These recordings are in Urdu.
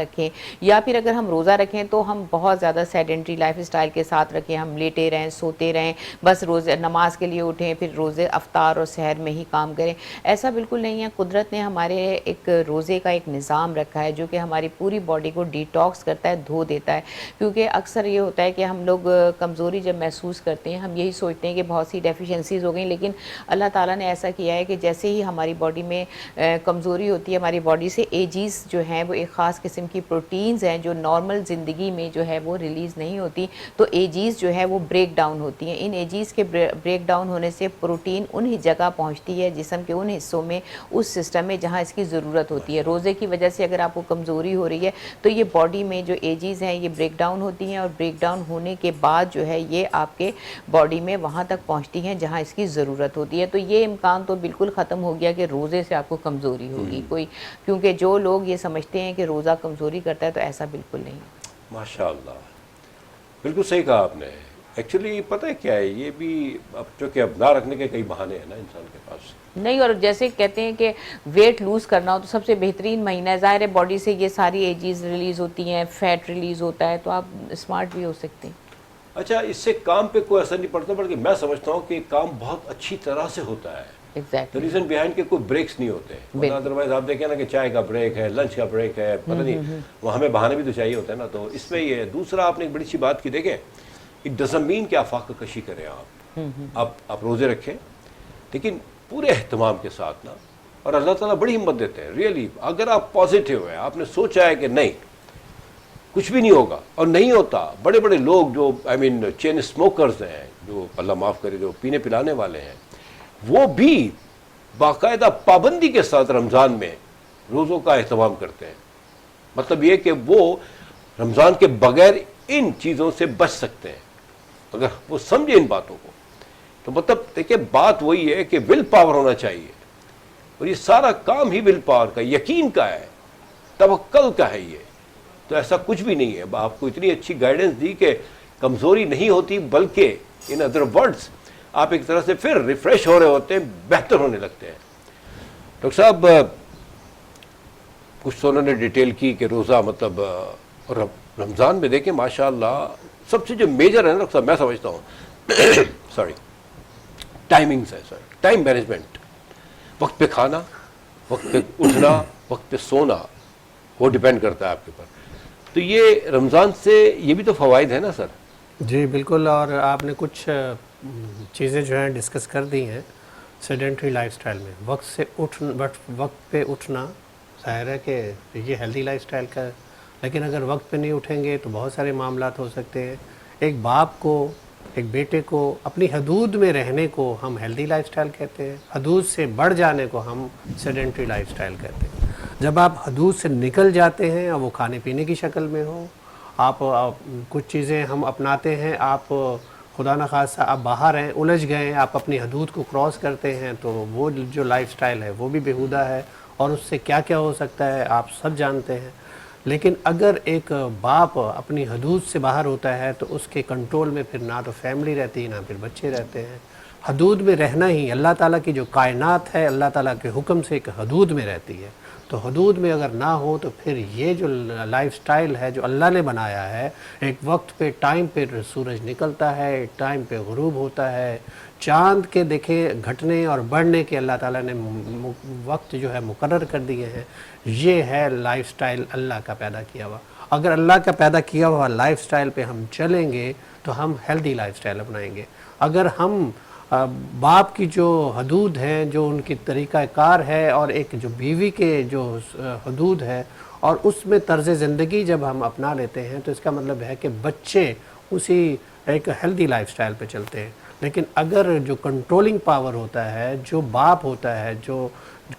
رکھیں, یا پھر اگر ہم روزہ رکھیں تو ہم بہت زیادہ سیڈنٹری لائف اسٹائل کے ساتھ رکھیں, ہم لیٹے رہیں, سوتے رہیں, بس روزے نماز کے لیے اٹھیں, پھر روزے افطار اور سحر میں ہی کام کریں. ایسا بالکل نہیں ہے. قدرت نے ہمارے ایک روزے کا ایک نظام رکھا ہے جو کہ ہماری پوری باڈی کو ڈیٹاکس کرتا ہے, دھو دیتا ہے. کیونکہ اکثر یہ ہوتا ہے کہ ہم لوگ کمزوری جب محسوس کرتے ہیں ہم یہی سوچتے ہیں کہ بہت سی ڈیفیشنسیز ہو گئیں, لیکن اللہ تعالیٰ نے ایسا کیا ہے کہ جیسے ہی ہماری باڈی میں کمزوری ہوتی ہے, ہماری باڈی سے ایجیز جو ہیں وہ ایک خاص قسم کی پروٹینز ہیں جو نارمل زندگی میں جو ہے وہ ریلیز نہیں ہوتی, تو ایجیز جو ہے وہ بریک ڈاؤن ہوتی ہیں. ان ایجیز کے بریک ڈاؤن ہونے سے پروٹین انہی جگہ پہنچتی ہے جسم کے ان حصوں میں, اس سسٹم میں جہاں اس کی ضرورت ہوتی ہے. روزے کی وجہ سے اگر آپ کو کمزوری ہو رہی ہے تو یہ باڈی میں جو ایجیز ہیں یہ بریک ڈاؤن ہوتی ہیں, اور بریک ڈاؤن ہونے کے بعد جو ہے یہ آپ کے باڈی میں وہاں تک پہنچتی ہیں جہاں اس کی ضرورت ہوتی ہے. تو یہ امکان تو بالکل ختم ہو گیا کہ روزے سے آپ کو کمزوری ہوگی کوئی, کیونکہ جو لوگ یہ سمجھتے ہیں کہ روزہ کمزوری کرتا ہے تو ایسا بالکل نہیں. ماشاء اللہ, بالکل صحیح کہا آپ نے. ایکچولی پتہ ہے کیا ہے, یہ بھی اب چونکہ اب نہ رکھنے کے کئی بہانے ہیں نا انسان کے پاس نہیں. اور جیسے کہتے ہیں کہ ویٹ لوز کرنا ہو تو سب سے بہترین مہینہ ہے. ظاہر ہے باڈی سے یہ ساری ایجیز ریلیز ہوتی ہیں, فیٹ ریلیز ہوتا ہے, تو آپ اسمارٹ بھی ہو سکتے ہیں. اچھا, اس سے کام پہ کوئی اثر نہیں پڑتا, بلکہ میں سمجھتا ہوں کہ کام بہت اچھی طرح سے ہوتا ہے. ایگزیکٹلی. ریزن بیہائنڈ کے کوئی بریکس نہیں ہوتے. ادروائز آپ دیکھیں نا کہ چائے کا بریک ہے, لنچ کا بریک ہے, پتہ نہیں وہ ہمیں بہانے بھی تو چاہیے ہوتے ہیں نا. تو اس میں یہ ہے. دوسرا آپ نے ایک بڑی سی بات کی, دیکھیں اٹ ڈزنٹ مین کہ آپ فاقہ کشی کریں, آپ روزے رکھیں لیکن پورے اہتمام کے ساتھ نا. اور اللہ تعالیٰ بڑی ہمت دیتے ہیں ریئلی. اگر آپ پازیٹیو ہیں, آپ نے سوچا ہے کہ نہیں کچھ بھی نہیں ہوگا, اور نہیں ہوتا. بڑے بڑے لوگ جو چین اسموکرز ہیں, جو اللہ معاف کرے جو پینے پلانے والے ہیں, وہ بھی باقاعدہ پابندی کے ساتھ رمضان میں روزوں کا اہتمام کرتے ہیں. مطلب یہ کہ وہ رمضان کے بغیر ان چیزوں سے بچ سکتے ہیں اگر وہ سمجھے ان باتوں کو. تو مطلب دیکھیں بات وہی ہے کہ ول پاور ہونا چاہیے, اور یہ سارا کام ہی ول پاور کا, یقین کا ہے, توکل کا ہے. یہ تو ایسا کچھ بھی نہیں ہے. آپ کو اتنی اچھی گائیڈنس دی کہ کمزوری نہیں ہوتی, بلکہ ان ادر ورڈز آپ ایک طرح سے پھر ریفریش ہو رہے ہوتے ہیں, بہتر ہونے لگتے ہیں. ڈاکٹر صاحب کچھ تو انہوں نے ڈیٹیل کی کہ روزہ مطلب, اور رمضان میں دیکھیں ماشاء اللہ سب سے جو میجر ہے نا ڈاکٹر صاحب, میں سمجھتا ہوں سوری ٹائمنگز ہے, ٹائم مینجمنٹ. وقت پہ کھانا, وقت پہ اٹھنا, وقت پہ سونا, وہ ڈیپینڈ کرتا ہے آپ کے اوپر. تو یہ رمضان سے یہ بھی تو فوائد ہیں نا سر؟ جی بالکل. اور آپ نے کچھ چیزیں جو ہیں ڈسکس کر دی ہیں سیڈنٹری لائف سٹائل میں. وقت پہ اٹھنا ظاہر ہے کہ یہ ہیلدی لائف سٹائل کا ہے, لیکن اگر وقت پہ نہیں اٹھیں گے تو بہت سارے معاملات ہو سکتے ہیں. ایک باپ کو, ایک بیٹے کو اپنی حدود میں رہنے کو ہم ہیلدی لائف سٹائل کہتے ہیں, حدود سے بڑھ جانے کو ہم سیڈنٹری لائف سٹائل کہتے ہیں. جب آپ حدود سے نکل جاتے ہیں اور وہ کھانے پینے کی شکل میں ہو, آپ کچھ چیزیں ہم اپناتے ہیں, آپ خدا نخواستہ آپ باہر ہیں, الجھ گئے, آپ اپنی حدود کو کراس کرتے ہیں, تو وہ جو لائف سٹائل ہے وہ بھی بیہودہ ہے, اور اس سے کیا کیا ہو سکتا ہے آپ سب جانتے ہیں. لیکن اگر ایک باپ اپنی حدود سے باہر ہوتا ہے تو اس کے کنٹرول میں پھر نہ تو فیملی رہتی نہ پھر بچے رہتے ہیں. حدود میں رہنا ہی اللہ تعالیٰ کی جو کائنات ہے, اللہ تعالیٰ کے حکم سے ایک حدود میں رہتی ہے. تو حدود میں اگر نہ ہو تو پھر یہ جو لائف سٹائل ہے جو اللہ نے بنایا ہے, ایک وقت پہ ٹائم پہ سورج نکلتا ہے, ایک ٹائم پہ غروب ہوتا ہے, چاند کے دیکھیں گھٹنے اور بڑھنے کے اللہ تعالیٰ نے وقت جو ہے مقرر کر دیے ہیں. یہ ہے لائف سٹائل اللہ کا پیدا کیا ہوا. اگر اللہ کا پیدا کیا ہوا لائف سٹائل پہ ہم چلیں گے تو ہم ہیلدی لائف سٹائل اپنائیں گے. اگر ہم باپ کی جو حدود ہیں, جو ان کی طریقہ کار ہے, اور ایک جو بیوی کے جو حدود ہے, اور اس میں طرز زندگی جب ہم اپنا لیتے ہیں تو اس کا مطلب ہے کہ بچے اسی ایک ہیلدی لائف سٹائل پہ چلتے ہیں. لیکن اگر جو کنٹرولنگ پاور ہوتا ہے, جو باپ ہوتا ہے جو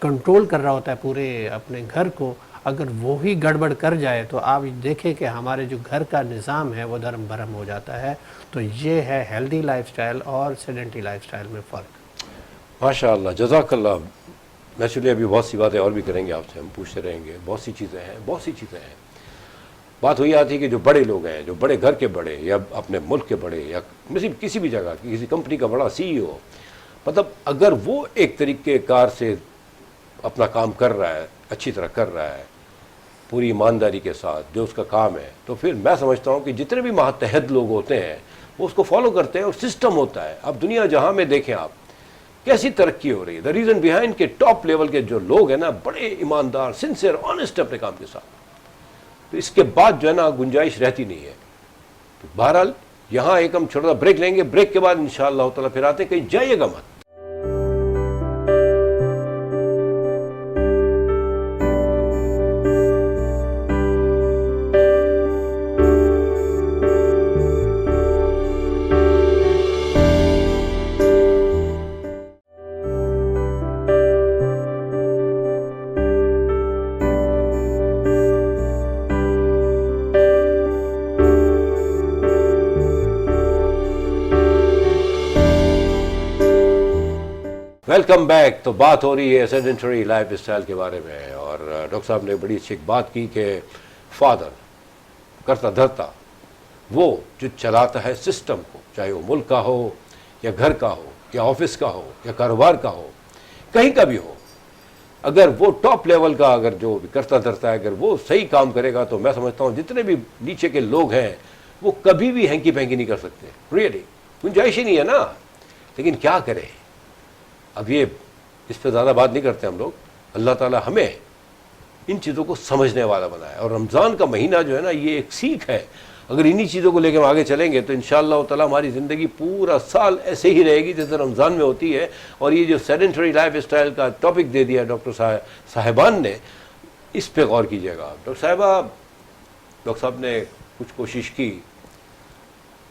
کنٹرول کر رہا ہوتا ہے پورے اپنے گھر کو, اگر وہی گڑبڑ کر جائے تو آپ دیکھیں کہ ہمارے جو گھر کا نظام ہے وہ دھرم بھرم ہو جاتا ہے. تو یہ ہے ہیلدی لائف سٹائل اور سیڈنٹری لائف سٹائل میں فرق. ماشاء اللہ, جزاک اللہ. نیچرلی ابھی بہت سی باتیں اور بھی کریں گے آپ سے, ہم پوچھتے رہیں گے. بہت سی چیزیں ہیں. بات وہی آتی ہے کہ جو بڑے لوگ ہیں, جو بڑے گھر کے بڑے, یا اپنے ملک کے بڑے, یا کسی بھی جگہ کی کسی کمپنی کا بڑا CEO, مطلب اگر وہ ایک طریقے کار سے اپنا کام کر رہا ہے, اچھی طرح کر رہا ہے, پوری ایمانداری کے ساتھ جو اس کا کام ہے، تو پھر میں سمجھتا ہوں کہ جتنے بھی ماتحت لوگ ہوتے ہیں وہ اس کو فالو کرتے ہیں اور سسٹم ہوتا ہے. اب دنیا جہاں میں دیکھیں آپ کیسی ترقی ہو رہی ہے. دا ریزن بیہائنڈ کہ ٹاپ لیول کے جو لوگ ہیں نا بڑے ایماندار، سنسیئر، آنےسٹ اپنے کام کے ساتھ. تو اس کے بعد جو ہے نا گنجائش رہتی نہیں ہے. تو بہرحال یہاں ایک ہم چھوٹا سا بریک لیں گے، بریک کے بعد انشاءاللہ تعالیٰ پھر آتے ہیں. کہیں جائیے گا مت. Welcome back. تو بات ہو رہی ہے سیڈنٹری لائف اسٹائل کے بارے میں، اور ڈاکٹر صاحب نے بڑی اچھی بات کی کہ فادر کرتا دھرتا وہ جو چلاتا ہے سسٹم کو، چاہے وہ ملک کا ہو یا گھر کا ہو یا آفس کا ہو یا کاروبار کا ہو، کہیں کا بھی ہو، اگر وہ ٹاپ لیول کا اگر جو کرتا دھرتا ہے اگر وہ صحیح کام کرے گا تو میں سمجھتا ہوں جتنے بھی نیچے کے لوگ ہیں وہ کبھی بھی ہینکی پینکی نہیں کر سکتے. ریئلی گنجائش ہی نہیں ہے نا. لیکن کیا کریں، اب یہ اس پہ زیادہ بات نہیں کرتے ہم لوگ. اللہ تعالیٰ ہمیں ان چیزوں کو سمجھنے والا بنایا، اور رمضان کا مہینہ جو ہے نا یہ ایک سیکھ ہے. اگر انہی چیزوں کو لے کے ہم آگے چلیں گے تو انشاءاللہ تعالیٰ ہماری زندگی پورا سال ایسے ہی رہے گی جیسے رمضان میں ہوتی ہے. اور یہ جو سیڈنٹری لائف اسٹائل کا ٹاپک دے دیا ڈاکٹر صاحبان نے، اس پہ غور کیجیے گا. ڈاکٹر صاحب نے کچھ کوشش کی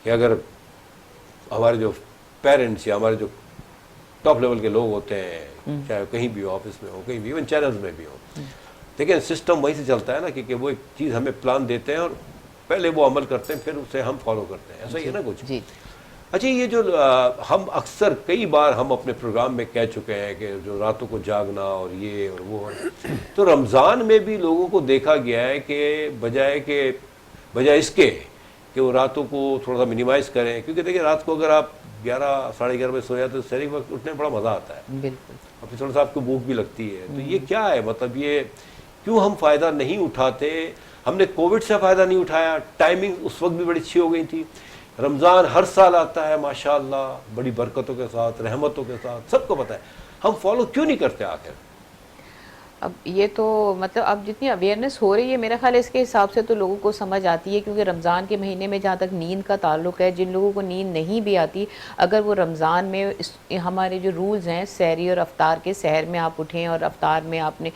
کہ اگر ہمارے جو پیرنٹس یا ہمارے جو ٹاپ لیول کے لوگ ہوتے ہیں، چاہے کہیں بھی ہو، آفس میں ہو، کہیں بھی، ایون چینلز میں بھی ہو، لیکن سسٹم وہیں سے چلتا ہے نا، کیونکہ وہ ایک چیز ہمیں پلان دیتے ہیں اور پہلے وہ عمل کرتے ہیں، پھر اسے ہم فالو کرتے ہیں. ایسا ہی ہے نا کچھ. اچھا، یہ جو ہم اکثر کئی بار ہم اپنے پروگرام میں کہہ چکے ہیں کہ جو راتوں کو جاگنا اور یہ اور وہ، تو رمضان میں بھی لوگوں کو دیکھا گیا ہے کہ بجائے اس کے کہ وہ راتوں کو تھوڑا سا منیمائز کریں، کیونکہ دیکھیں رات کو اگر آپ 11-11:30 بجے سو جاتے تو سحری وقت اٹھنے میں بڑا مزہ آتا ہے. بالکل. اور پھر تھوڑا سا آپ کو بھوک بھی لگتی ہے. تو یہ کیا ہے، مطلب یہ کیوں ہم فائدہ نہیں اٹھاتے؟ ہم نے کووڈ سے فائدہ نہیں اٹھایا، ٹائمنگ اس وقت بھی بڑی اچھی ہو گئی تھی. رمضان ہر سال آتا ہے ماشاءاللہ بڑی برکتوں کے ساتھ، رحمتوں کے ساتھ، سب کو پتہ ہے. ہم فالو کیوں نہیں کرتے آخر؟ اب یہ تو مطلب اب جتنی اویئرنیس ہو رہی ہے میرا خیال ہے اس کے حساب سے تو لوگوں کو سمجھ آتی ہے، کیونکہ رمضان کے مہینے میں جہاں تک نیند کا تعلق ہے، جن لوگوں کو نیند نہیں بھی آتی، اگر وہ رمضان میں ہمارے جو رولز ہیں سحری اور افطار کے، سحر میں آپ اٹھیں اور افطار میں آپ نے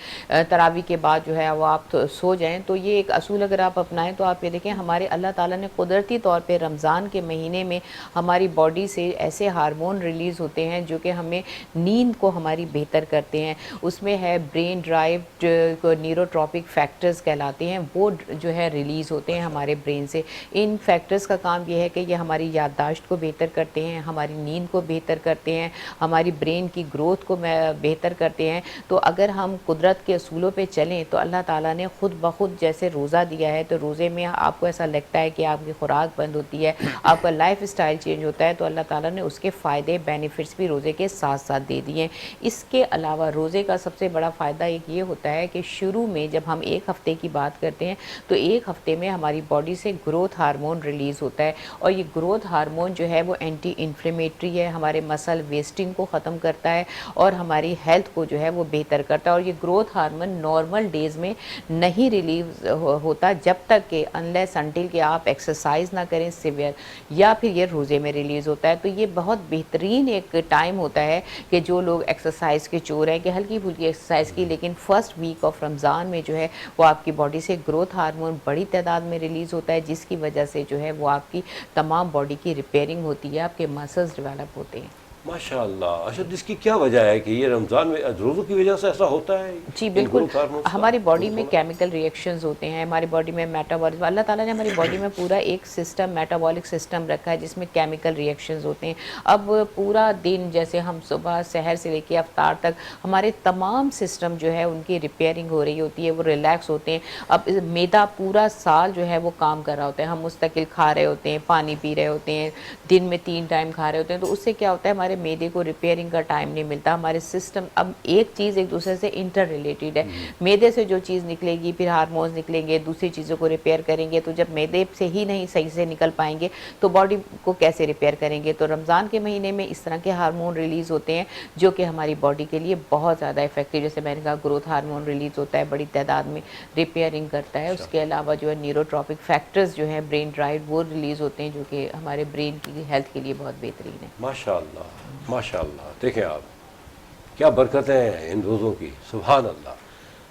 تراویح کے بعد جو ہے وہ آپ سو جائیں، تو یہ ایک اصول اگر آپ اپنائیں تو آپ یہ دیکھیں ہمارے اللہ تعالیٰ نے قدرتی طور پہ رمضان کے مہینے میں ہماری باڈی سے ایسے ہارمون ریلیز ہوتے ہیں جو کہ ہمیں نیند کو ہماری بہتر کرتے ہیں. اس میں ہے برین نیوروٹروپک فیکٹرز کہلاتے ہیں، وہ جو ہے ریلیز ہوتے ہیں ہمارے برین سے. ان فیکٹرز کا کام یہ ہے کہ یہ ہماری یادداشت کو بہتر کرتے ہیں، ہماری نیند کو بہتر کرتے ہیں، ہماری برین کی گروتھ کو بہتر کرتے ہیں. تو اگر ہم قدرت کے اصولوں پہ چلیں تو اللہ تعالیٰ نے خود بخود جیسے روزہ دیا ہے، تو روزے میں آپ کو ایسا لگتا ہے کہ آپ کی خوراک بند ہوتی ہے، آپ کا لائف اسٹائل چینج ہوتا ہے، تو اللہ تعالیٰ نے اس کے فائدے بینیفٹس بھی روزے کے ساتھ ساتھ دے دیے ہیں. اس کے علاوہ روزے کا سب سے بڑا فائدہ ایک یہ ہوتا ہے کہ شروع میں جب ہم ایک ہفتے کی بات کرتے ہیں تو ایک ہفتے میں ہماری باڈی سے گروتھ ہارمون ریلیز ہوتا ہے، اور یہ گروتھ ہارمون جو ہے وہ اینٹی انفلیمیٹری ہے، ہمارے مسل ویسٹنگ کو ختم کرتا ہے اور ہماری ہیلتھ کو جو ہے وہ بہتر کرتا ہے. اور یہ گروتھ ہارمون نارمل ڈیز میں نہیں ریلیز ہوتا جب تک کہ انلیس انٹل کہ آپ ایکسرسائز نہ کریں سیویئر، یا پھر یہ روزے میں ریلیز ہوتا ہے. تو یہ بہت بہترین ایک ٹائم ہوتا ہے کہ جو لوگ ایکسرسائز کے چور ہیں کہ ہلکی پھلکی ایکسرسائز کی، لیکن فرسٹ ویک آف رمضان میں جو ہے وہ آپ کی باڈی سے گروتھ ہارمون بڑی تعداد میں ریلیز ہوتا ہے، جس کی وجہ سے جو ہے وہ آپ کی تمام باڈی کی ریپیئرنگ ہوتی ہے، آپ کے مسلز ڈیولپ ہوتے ہیں. ماشاءاللہ. اچھا، اس کی کیا وجہ ہے کہ یہ رمضان میں روزوں کی وجہ سے ایسا ہوتا ہے؟ جی بالکل، ہماری باڈی میں کیمیکل ریئیکشنز ہوتے ہیں، ہماری باڈی میں میٹابولزم، اللہ تعالیٰ نے ہماری باڈی میں پورا ایک سسٹم میٹابولک سسٹم رکھا ہے جس میں کیمیکل ریئیکشنز ہوتے ہیں. اب پورا دن جیسے ہم صبح سحر سے لے کے افطار تک ہمارے تمام سسٹم جو ہے ان کی ریپیئرنگ ہو رہی ہوتی ہے، وہ ریلیکس ہوتے ہیں. اب میدا پورا سال جو ہے وہ کام کر رہا ہوتا ہے، ہم مستقل کھا رہے ہوتے ہیں، پانی پی رہے ہوتے ہیں، دن میں 3 ٹائم کھا رہے ہوتے ہیں، تو اس سے کیا ہوتا ہے ہمارے میدے کو ریپیئرنگ کا ٹائم نہیں ملتا. ہمارے سسٹم اب ایک چیز ایک دوسرے سے انٹر ریلیٹڈ ہے. میدے سے جو چیز نکلے گی پھر ہارمونز نکلیں گے, دوسری چیزوں کو ریپیئر کریں گے. تو جب میدے سے ہی نہیں صحیح سے نکل پائیں گے تو باڈی کو کیسے ریپیئر کریں گے؟ تو رمضان کے مہینے میں اس طرح کے ہارمون ریلیز ہوتے ہیں جو کہ ہماری باڈی کے لیے بہت زیادہ افیکٹو, جیسے میں نے کہا گروتھ ہارمون ریلیز ہوتا ہے, بڑی تعداد میں ریپیئرنگ کرتا ہے. اس کے علاوہ جو ہے نیوروٹروپک فیکٹرز جو ہیں برین ڈرائیو وہ ریلیز ہوتے ہیں جو کہ ہمارے برین کی ہیلتھ کے لیے بہت بہترین ہے. ماشاءاللہ ماشاءاللہ. دیکھیں آپ کیا برکتیں ہیں ان روزوں کی, سبحان اللہ.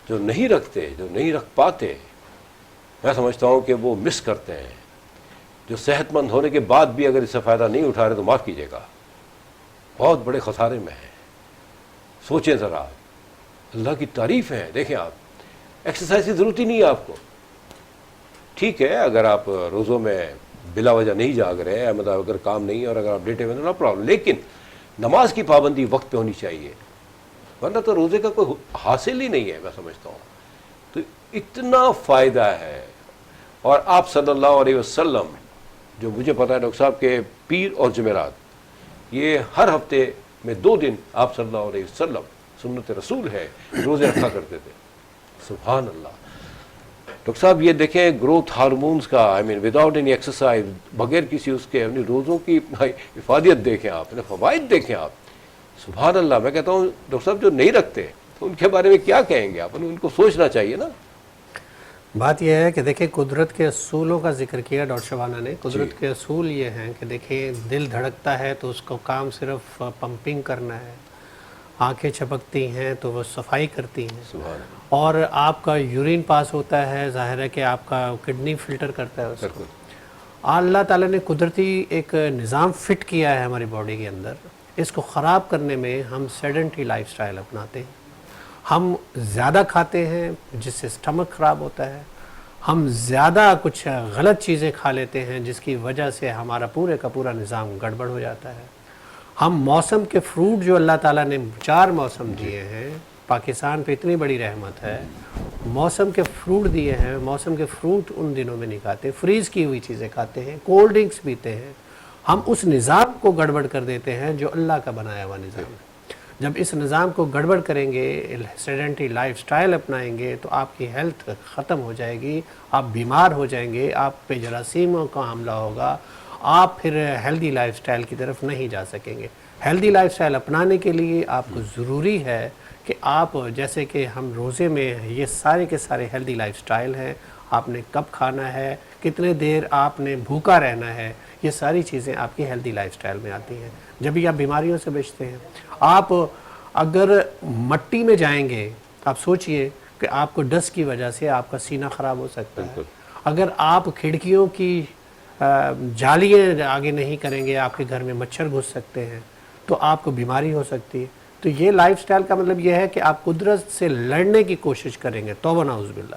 جو نہیں رکھتے, جو نہیں رکھ پاتے, میں سمجھتا ہوں کہ وہ مس کرتے ہیں. جو صحت مند ہونے کے بعد بھی اگر اس سے فائدہ نہیں اٹھا رہے تو معاف کیجیے گا, بہت بڑے خسارے میں ہیں. سوچیں ذرا, اللہ کی تعریف ہے. دیکھیں آپ ایکسرسائز کی ضرورت ہی نہیں ہے آپ کو. ٹھیک ہے اگر آپ روزوں میں بلا وجہ نہیں جاگ رہے ہیں, مطلب اگر کام نہیں ہے اور اگر آپ ڈیٹے میں نو پرابلم, لیکن نماز کی پابندی وقت پہ ہونی چاہیے, ورنہ تو روزے کا کوئی حاصل ہی نہیں ہے میں سمجھتا ہوں. تو اتنا فائدہ ہے. اور آپ صلی اللہ علیہ وسلم, جو مجھے پتا ہے ڈاکٹر صاحب کے پیر اور جمعرات, یہ ہر ہفتے میں 2 دن آپ صلی اللہ علیہ وسلم, سنت رسول ہے, روزے رکھا کرتے تھے. سبحان اللہ. ڈاکٹر صاحب یہ دیکھیں گروتھ ہارمونز کا, آئی مین وداؤٹ اینی ایکسرسائز, بغیر کسی اس کے اپنی روزوں کی افادیت دیکھیں آپ, فوائد دیکھیں آپ. سبحان اللہ. میں کہتا ہوں ڈاکٹر صاحب جو نہیں رکھتے تو ان کے بارے میں کیا کہیں گے آپ, ان کو سوچنا چاہیے نا. بات یہ ہے کہ دیکھیں قدرت کے اصولوں کا ذکر کیا ڈاکٹر شبانہ نے. قدرت کے اصول یہ ہیں کہ دیکھیں دل دھڑکتا ہے تو اس کو کام صرف پمپنگ کرنا ہے, آنکھیں چھپکتی ہیں تو وہ صفائی کرتی ہیں, سبحان اللہ. اور آپ کا یورین پاس ہوتا ہے, ظاہر ہے کہ آپ کا کڈنی فلٹر کرتا ہے اس کو. اللہ تعالیٰ نے قدرتی ایک نظام فٹ کیا ہے ہماری باڈی کے اندر. اس کو خراب کرنے میں ہم سیڈنٹری لائف سٹائل اپناتے ہیں. ہم زیادہ کھاتے ہیں جس سے اسٹمک خراب ہوتا ہے, ہم زیادہ کچھ غلط چیزیں کھا لیتے ہیں جس کی وجہ سے ہمارا پورے کا پورا نظام گڑبڑ ہو جاتا ہے. ہم موسم کے فروٹ جو اللہ تعالیٰ نے 4 موسم دیے ہیں, پاکستان پہ اتنی بڑی رحمت ہے, موسم کے فروٹ دیے ہیں, موسم کے فروٹ ان دنوں میں نہیں کھاتے, فریز کی ہوئی چیزیں کھاتے ہیں, کولڈ ڈرنکس پیتے ہیں. ہم اس نظام کو گڑبڑ کر دیتے ہیں جو اللہ کا بنایا ہوا نظام ہے. جب اس نظام کو گڑبڑ کریں گے, سیڈنٹری لائف سٹائل اپنائیں گے تو آپ کی ہیلتھ ختم ہو جائے گی, آپ بیمار ہو جائیں گے, آپ پہ جراثیموں کا حملہ ہوگا, آپ پھر ہیلدی لائف سٹائل کی طرف نہیں جا سکیں گے. ہیلدی لائف سٹائل اپنانے کے لیے آپ کو ضروری ہے کہ آپ, جیسے کہ ہم روزے میں یہ سارے کے سارے ہیلدی لائف سٹائل ہیں, آپ نے کب کھانا ہے, کتنے دیر آپ نے بھوکا رہنا ہے, یہ ساری چیزیں آپ کی ہیلدی لائف سٹائل میں آتی ہیں. جبھی آپ بیماریوں سے بچتے ہیں. آپ اگر مٹی میں جائیں گے, آپ سوچئے کہ آپ کو ڈسٹ کی وجہ سے آپ کا سینہ خراب ہو سکتا ہے. اگر آپ کھڑکیوں کی جالیاں آگے نہیں کریں گے, آپ کے گھر میں مچھر گھس سکتے ہیں, تو آپ کو بیماری ہو سکتی ہے. تو یہ لائف سٹائل کا مطلب یہ ہے کہ آپ قدرت سے لڑنے کی کوشش کریں گے, توبہ نعوذ باللہ,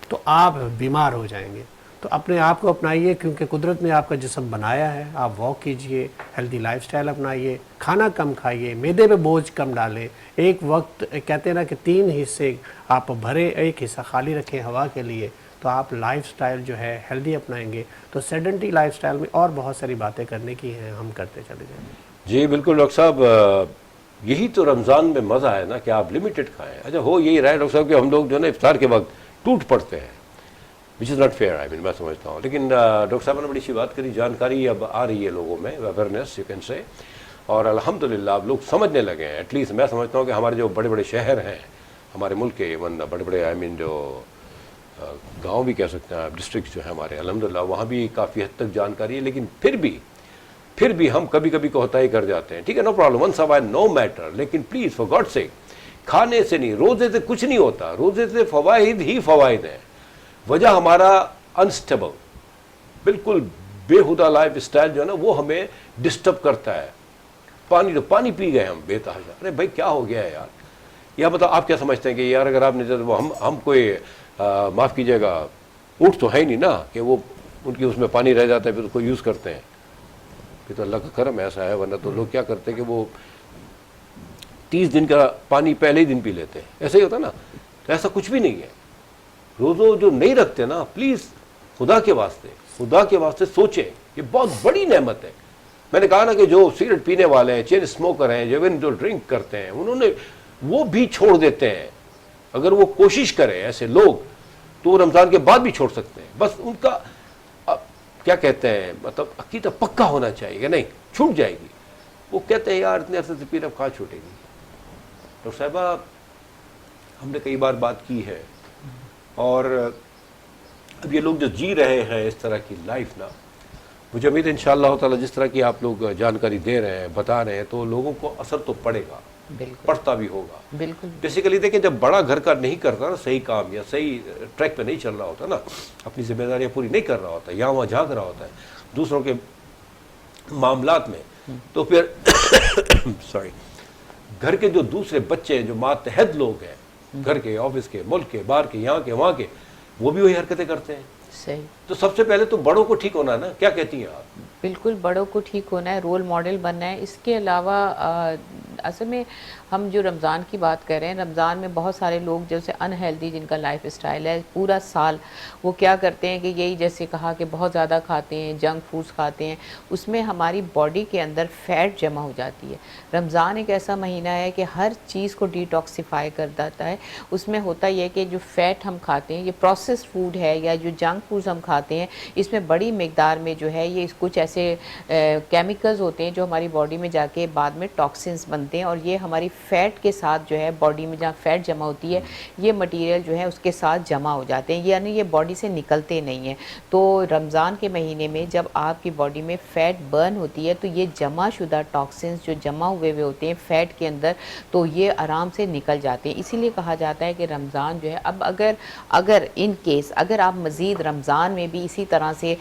تو آپ بیمار ہو جائیں گے. تو اپنے آپ کو اپنائیے, کیونکہ قدرت نے آپ کا جسم بنایا ہے. آپ واک کیجئے, ہیلدی لائف سٹائل اپنائیے, کھانا کم کھائیے, معدے پہ بوجھ کم ڈالیں. ایک وقت کہتے ہیں نا کہ 3 حصے آپ بھرے, ایک حصہ خالی رکھیں ہوا کے لیے. تو آپ لائف سٹائل جو ہے ہیلدی اپنائیں گے. تو سیڈنٹری لائف سٹائل میں اور بہت ساری باتیں کرنے کی ہیں, ہم کرتے چلے جائیں گے. جی بالکل ڈاکٹر صاحب, یہی تو رمضان میں مزہ ہے نا کہ آپ لمیٹڈ کھائیں. اچھا ہو یہی رہا ہے ڈاکٹر صاحب کہ ہم لوگ جو ہے نا افطار کے وقت ٹوٹ پڑتے ہیں, وچ از ناٹ فیئر, میں سمجھتا ہوں. لیکن ڈاکٹر صاحب نے بڑی اچھی بات کری, جانکاری اب آ رہی ہے لوگوں میں, اویئرنیس یو کین سے, اور الحمدللہ اب لوگ سمجھنے لگے ہیں. ایٹ لیسٹ میں سمجھتا ہوں کہ ہمارے جو بڑے بڑے شہر ہیں ہمارے ملک کے, ایون بڑے بڑے جو گاؤں بھی کہہ سکتے ہیں, ڈسٹرکٹ جو ہیں ہمارے, الحمدللہ وہاں بھی کافی حد تک جانکاری ہے. لیکن پھر بھی ہم کبھی کبھی کوتاہی کر جاتے ہیں. ٹھیک ہے, نو پرابلم, ونس اوائل نو میٹر, لیکن پلیز فار گاڈ سیک کھانے سے نہیں, روزے سے کچھ نہیں ہوتا. روزے سے فوائد ہی فوائد ہیں. وجہ ہمارا انسٹیبل, بالکل بےہودہ لائف سٹائل جو ہے نا وہ ہمیں ڈسٹرب کرتا ہے. پانی پی گئے ہم بے تحاشا. ارے بھائی کیا ہو گیا ہے یار, یا مطلب آپ کیا سمجھتے ہیں کہ یار اگر آپ نے ہم کوئی معاف کیجیے گا, اونٹ تو ہے ہی نہیں نا کہ وہ ان کی اس میں پانی رہ جاتا ہے پھر اس کو یوز کرتے ہیں. پھر تو اللہ کا کرم ایسا ہے, ورنہ تو لوگ کیا کرتے ہیں کہ وہ 30 دن کا پانی پہلے ہی دن پی لیتے ہیں. ایسا ہی ہوتا نا. تو ایسا کچھ بھی نہیں ہے. روزوں جو نہیں رکھتے نا, پلیز خدا کے واسطے سوچیں, یہ بہت بڑی نعمت ہے. میں نے کہا نا کہ جو سگریٹ پینے والے ہیں, چین اسموکر ہیں, جو ڈرنک کرتے ہیں, انہوں نے وہ بھی چھوڑ دیتے ہیں. اگر وہ کوشش کریں ایسے لوگ تو رمضان کے بعد بھی چھوڑ سکتے ہیں. بس ان کا کیا کہتے ہیں مطلب عقیدہ پکا ہونا چاہیے کہ نہیں چھوٹ جائے گی. وہ کہتے ہیں یار اتنے عرصے سے پینا کہاں چھوٹے گی. ڈاکٹر صاحبہ ہم نے کئی بار بات کی ہے, اور اب یہ لوگ جو جی رہے ہیں اس طرح کی لائف نا, مجھے امید ہے انشاءاللہ تعالی جس طرح کی آپ لوگ جانکاری دے رہے ہیں, بتا رہے ہیں, تو لوگوں کو اثر تو پڑے گا, پڑتا بھی ہوگا. بالکل بیسیکلی دیکھیں جب بڑا گھر کا نہیں کرتا نا صحیح کام, یا صحیح ٹریک پہ نہیں چل رہا ہوتا نا, اپنی ذمہ داریاں پوری نہیں کر رہا ہوتا, یہاں وہاں جھانک رہا ہوتا ہے دوسروں کے معاملات میں, تو پھر سوری گھر کے جو دوسرے بچے ہیں, جو ماتحت لوگ ہیں گھر کے, آفس کے, ملک کے, باہر کے, یہاں کے, وہاں کے, وہ بھی وہی حرکتیں کرتے ہیں. صحیح. تو سب سے پہلے تو بڑوں کو ٹھیک ہونا ہے نا. کیا کہتی ہیں آپ؟ بالکل بڑوں کو ٹھیک ہونا ہے, رول ماڈل بننا ہے. اس کے علاوہ اصل میں ہم جو رمضان کی بات کر رہے ہیں, رمضان میں بہت سارے لوگ جیسے انہیلدی جن کا لائف اسٹائل ہے, پورا سال وہ کیا کرتے ہیں کہ یہی جیسے کہا کہ بہت زیادہ کھاتے ہیں, جنک فوڈس کھاتے ہیں, اس میں ہماری باڈی کے اندر فیٹ جمع ہو جاتی ہے. رمضان ایک ایسا مہینہ ہے کہ ہر چیز کو ڈیٹاکسیفائی کر دیتا ہے. اس میں ہوتا یہ کہ جو فیٹ ہم کھاتے ہیں, یہ پروسیسڈ فوڈ ہے یا جو جنک فوڈز ہم کھاتے ہیں, اس میں بڑی مقدار میں جو ہے یہ کچھ ایسے کیمیکلز ہوتے ہیں جو ہماری باڈی میں جا کے بعد میں ٹاکسنز بنتے ہیں, اور یہ ہماری فیٹ کے ساتھ جو ہے باڈی میں جہاں فیٹ جمع ہوتی ہے یہ مٹیریل جو ہے اس کے ساتھ جمع ہو جاتے ہیں, یعنی یہ باڈی سے نکلتے نہیں ہیں. تو رمضان کے مہینے میں جب آپ کی باڈی میں فیٹ برن ہوتی ہے تو یہ جمع شدہ ٹاکسنز جو جمع ہوئے ہوتے ہیں فیٹ کے اندر, تو یہ آرام سے نکل جاتے ہیں. اسی لیے کہا جاتا ہے کہ رمضان جو ہے, اب اگر ان کیس اگر آپ مزید رمضان میں بھی اسی طرح سے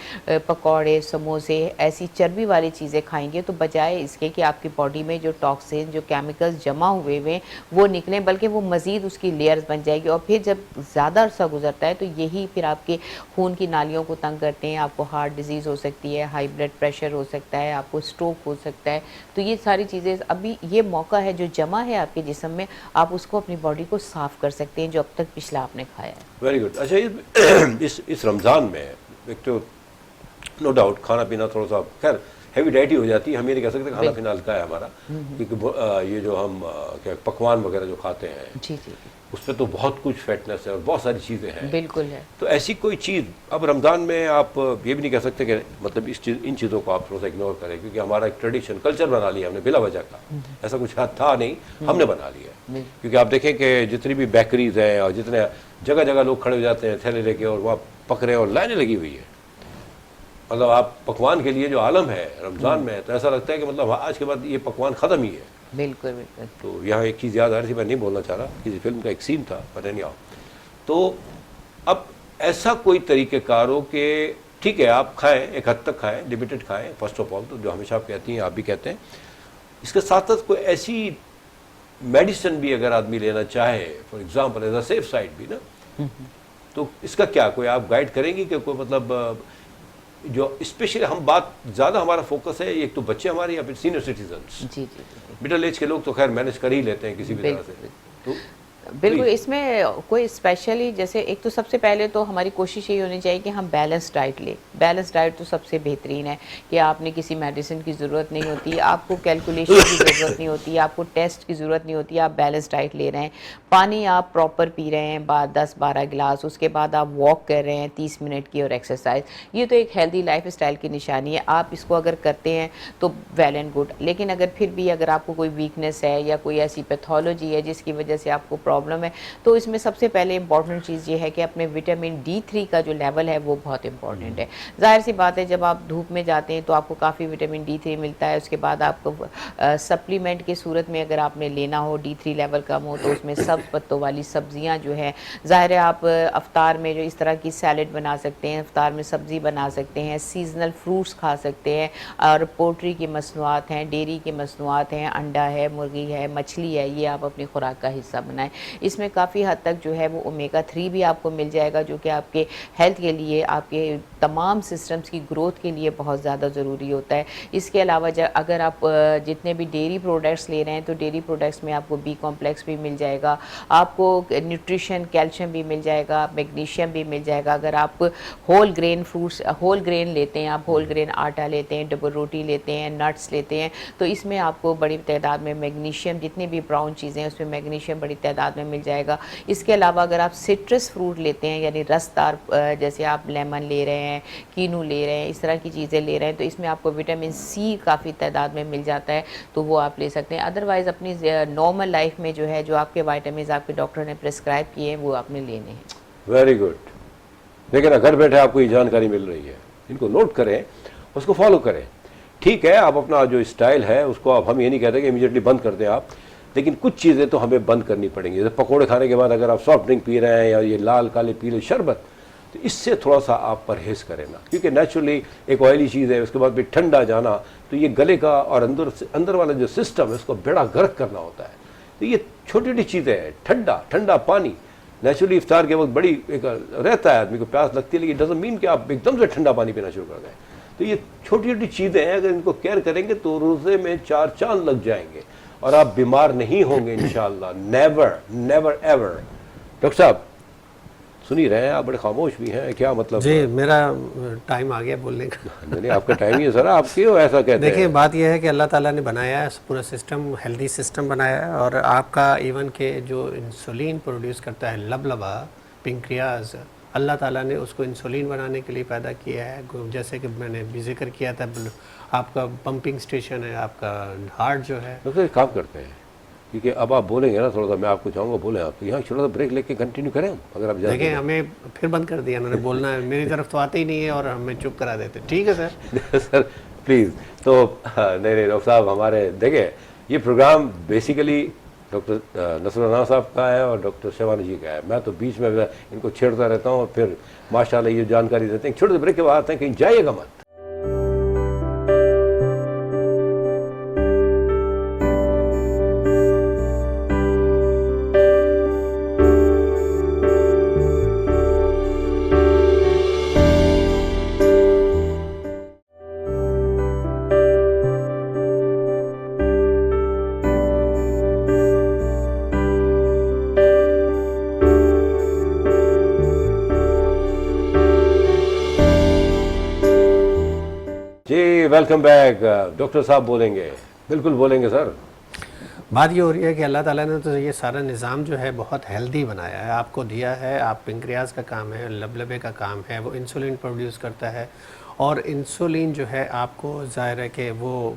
پکوڑے, سموسے, ایسی چربی والی چیزیں کھائیں گے, تو بجائے اس کے کہ آپ کی باڈی میں جو ٹاکسن, جو کیمیکلز جمع ہوئے ہوئے وہ نکلیں, بلکہ وہ مزید اس کی لیئرز بن جائے گی, اور پھر جب زیادہ عرصہ گزرتا ہے تو یہی پھر آپ کے خون کی نالیوں کو تنگ کرتے ہیں. آپ کو ہارٹ ڈیزیز ہو سکتی ہے, ہائی بلڈ پریشر ہو سکتا ہے, آپ کو اسٹروک ہو سکتا ہے. تو یہ ساری چیزیں ابھی یہ موقع ہے جو جمع ہے آپ کے جسم میں, آپ اس کو اپنی باڈی کو صاف کر سکتے ہیں جو اب تک پچھلا آپ نے کھایا ہے. Very good. اچھا اس رمضان میں ایک تو نو ڈاؤٹ کھانا پینا تھوڑا سا خیر ہیوی ڈائٹ ہی ہو جاتی ہے, ہم یہ نہیں کہہ سکتے کھانا پینا ہلکا ہے ہمارا, کیونکہ یہ جو ہم کیا پکوان وغیرہ جو کھاتے ہیں جی جی اس پہ تو بہت کچھ فیٹنس ہے اور بہت ساری چیزیں ہیں. بالکل ہے. تو ایسی کوئی چیز اب رمضان میں آپ یہ بھی نہیں کہہ سکتے کہ مطلب ان چیزوں کو آپ تھوڑا سا اگنور کریں, کیونکہ ہمارا ایک ٹریڈیشن کلچر بنا لیا ہم نے بلا وجہ کا, ایسا کچھ تھا نہیں, ہم نے بنا لیا. کیونکہ آپ دیکھیں کہ جتنی بھی بیکریز ہیں اور جتنے جگہ جگہ لوگ کھڑے ہو جاتے ہیں تھیلے لے کے, اور وہاں پک رہے ہیں اور لائنیں لگی ہوئی ہیں. مطلب آپ پکوان کے لیے جو عالم ہے رمضان میں, تو ایسا لگتا ہے کہ مطلب آج کے بعد یہ پکوان ختم ہی ہے. بالکل بالکل. تو یہاں ایک چیز یاد آ رہی تھی, میں نہیں بولنا چاہ رہا, کسی فلم کا ایک سین تھا پتہ نہیں آؤ. تو اب ایسا کوئی طریقہ کار ہو کہ ٹھیک ہے آپ کھائیں, ایک حد تک کھائیں, لمیٹڈ کھائیں فرسٹ آف آل, تو جو ہمیشہ آپ کہتی ہیں آپ بھی کہتے ہیں, اس کے ساتھ ساتھ کوئی ایسی میڈیسن بھی اگر آدمی لینا چاہے for example as a safe side بھی نا, تو اس کا کیا کوئی آپ گائیڈ کریں گی کہ کوئی مطلب جو اسپیشلی ہم بات زیادہ ہمارا فوکس ہے ایک تو بچے ہمارے یا پھر سینئر سٹیزنس, جی جی مڈل ایج کے لوگ تو خیر مینیج کر ہی لیتے ہیں کسی بھی طرح سے. تو بالکل اس میں کوئی اسپیشلی جیسے ایک تو سب سے پہلے تو ہماری کوشش یہ ہونی چاہیے کہ ہم بیلنس ڈائٹ لیں. بیلنس ڈائٹ تو سب سے بہترین ہے کہ آپ نے کسی میڈیسن کی ضرورت نہیں ہوتی, آپ کو کیلکولیشن کی ضرورت نہیں ہوتی, آپ کو ٹیسٹ کی ضرورت نہیں ہوتی, آپ بیلنس ڈائٹ لے رہے ہیں. پانی آپ پراپر پی رہے ہیں 10-12 گلاس, اس کے بعد آپ واک کر رہے ہیں 30 منٹ کی اور ایکسرسائز, یہ تو ایک ہیلدی لائف اسٹائل کی نشانی ہے. آپ اس کو اگر کرتے ہیں تو ویل اینڈ گڈ. لیکن اگر پھر بھی اگر آپ کو کوئی ویکنس ہے یا کوئی ایسی پیتھولوجی ہے جس کی وجہ سے آپ کو پرابلم ہے, تو اس میں سب سے پہلے امپورٹنٹ چیز یہ ہے کہ اپنے وٹامن D3 کا جو لیول ہے وہ بہت امپورٹنٹ ہے. ظاہر سی بات ہے جب آپ دھوپ میں جاتے ہیں تو آپ کو کافی وٹامن D3 ملتا ہے. اس کے بعد آپ کو سپلیمنٹ کی صورت میں اگر آپ نے لینا ہو, D3 لیول کم ہو, تو اس میں سبز پتوں والی سبزیاں جو ہے, ظاہر ہے آپ افطار میں جو اس طرح کی سیلڈ بنا سکتے ہیں, افطار میں سبزی بنا سکتے ہیں, سیزنل فروٹس کھا سکتے ہیں, اور پولٹری کی مصنوعات ہیں, ڈیری کی مصنوعات ہیں, انڈا ہے, مرغی ہے, مچھلی ہے, یہ آپ اپنی خوراک کا حصہ بنائیں. اس میں کافی حد تک جو ہے وہ اومیگا 3 بھی آپ کو مل جائے گا، جو کہ آپ کے ہیلتھ کے لیے، آپ کے تمام سسٹمز کی گروتھ کے لیے بہت زیادہ ضروری ہوتا ہے۔ اس کے علاوہ اگر آپ جتنے بھی ڈیری پروڈکٹس لے رہے ہیں تو ڈیری پروڈکٹس میں آپ کو بی کمپلیکس بھی مل جائے گا، آپ کو نیوٹریشن کیلشیم بھی مل جائے گا، میگنیشیم بھی مل جائے گا۔ اگر آپ whole grain fruits, whole grain لیتے ہیں، آپ ہول گرین آٹا لیتے ہیں، ڈبل روٹی لیتے ہیں، نٹس لیتے ہیں، تو اس میں آپ کو بڑی تعداد میں میگنیشیم، جتنی بھی براؤن چیزیں ہیں اس میں میگنیشیم بڑی تعداد میں مل جائے گا۔ اس کے علاوہ اگر آپ سٹرس فروٹ لیتے ہیں، یعنی رس دار، جیسے آپ لیمن لے رہے ہیں، کینو لے رہے ہیں، اس طرح کی چیزیں لے رہے ہیں، تو اس میں آپ کو وٹامن سی کافی تعداد میں مل جاتا ہے، تو وہ آپ لے سکتے ہیں۔ ادروائز اپنی نارمل لائف میں جو ہے جو آپ کے وائٹامنز آپ کے ڈاکٹر نے پرسکرائب کیے ہیں وہ آپ نے لینے ہیں۔ Very good. لیکن گھر بیٹھے آپ کو یہ جانکاری مل رہی ہے، ان کو نوٹ کریں، اس کو فالو کریں۔ ٹھیک ہے، آپ اپنا جو اسٹائل ہے اس کو ہم یہ نہیں کہتے کہ امیڈیٹلی بند کر دیں آپ، لیکن کچھ چیزیں تو ہمیں بند کرنی پڑیں گی۔ جیسے پکوڑے کھانے کے بعد اگر آپ سافٹ ڈرنک پی رہے ہیں یا یہ لال کالے پیلے شربت، تو اس سے تھوڑا سا آپ پرہیز کریں نا، کیونکہ نیچرلی ایک آئلی چیز ہے، اس کے بعد بھی ٹھنڈا جانا، تو یہ گلے کا اور اندر والا جو سسٹم ہے اس کو بیڑا غرق کرنا ہوتا ہے۔ تو یہ چھوٹی چھوٹی چیزیں ہیں، ٹھنڈا پانی نیچرلی افطار کے وقت بڑی ایک رہتا ہے آدمی کو پیاس لگتی ہے، لیکن ڈزنٹ مین کہ آپ ایک دم سے ٹھنڈا پانی پینا شروع کر دیں۔ تو یہ چھوٹی چھوٹی چیزیں ہیں، اگر ان کو کیئر کریں گے تو روزے میں 4 چاند لگ جائیں گے اور آپ بیمار نہیں ہوں گے انشاءاللہ۔ Never ever. ڈاکٹر صاحب سن ہی رہے ہیں آپ، بڑے خاموش بھی ہیں، کیا مطلب؟ جی میرا ٹائم آ گیا بولنے کا۔ نہیں آپ کا ٹائم ہی ہے سر، آپ کیوں ایسا کہتے ہیں؟ دیکھیں بات یہ ہے کہ اللہ تعالیٰ نے بنایا ہے پورا سسٹم، ہیلدی سسٹم بنایا ہے، اور آپ کا ایون کہ جو انسولین پروڈیوس کرتا ہے لبلبا، پنکریاز، اللہ تعالیٰ نے اس کو انسولین بنانے کے لیے پیدا کیا ہے۔ جیسے کہ میں نے بھی ذکر کیا تھا، آپ کا پمپنگ سٹیشن ہے، آپ کا ہارٹ جو ہے۔ ڈاکٹر ایک کام کرتے ہیں، کیونکہ اب آپ بولیں گے نا تھوڑا سا، میں آپ کو چاہوں گا بولیں آپ، یہاں چھوٹا سا بریک لے کے کنٹینیو کریں ہم، اگر آپ جائیں۔ دیکھیں ہمیں پھر بند کر دیا انہوں نے بولنا ہے، میری طرف تو آتے ہی نہیں ہے اور ہمیں چپ کرا دیتے۔ ٹھیک ہے سر سر پلیز۔ تو نہیں ڈاکٹر صاحب ہمارے دیکھیں یہ پروگرام بیسیکلی ڈاکٹر نصر اللہ صاحب کا ہے اور ڈاکٹر شیوانی جی کا ہے، میں تو بیچ میں ان کو چھیڑتا رہتا ہوں اور پھر ماشاءاللہ یہ جانکاری دیتے ہیں۔ چھوٹے سے بریک کے بعد آتے ہیں، کہیں جائیے گا مت۔ Welcome back. ڈاکٹر صاحب بولیں گے، بالکل بولیں گے سر۔ بات یہ ہو رہی ہے کہ اللہ تعالیٰ نے تو یہ سارا نظام جو ہے بہت ہیلدی بنایا ہے، آپ کو دیا ہے۔ آپ پنکریاز کا کام ہے، لبلبے کا کام ہے، وہ انسولین پروڈیوس کرتا ہے، اور انسولین جو ہے آپ کو ظاہر ہے کہ وہ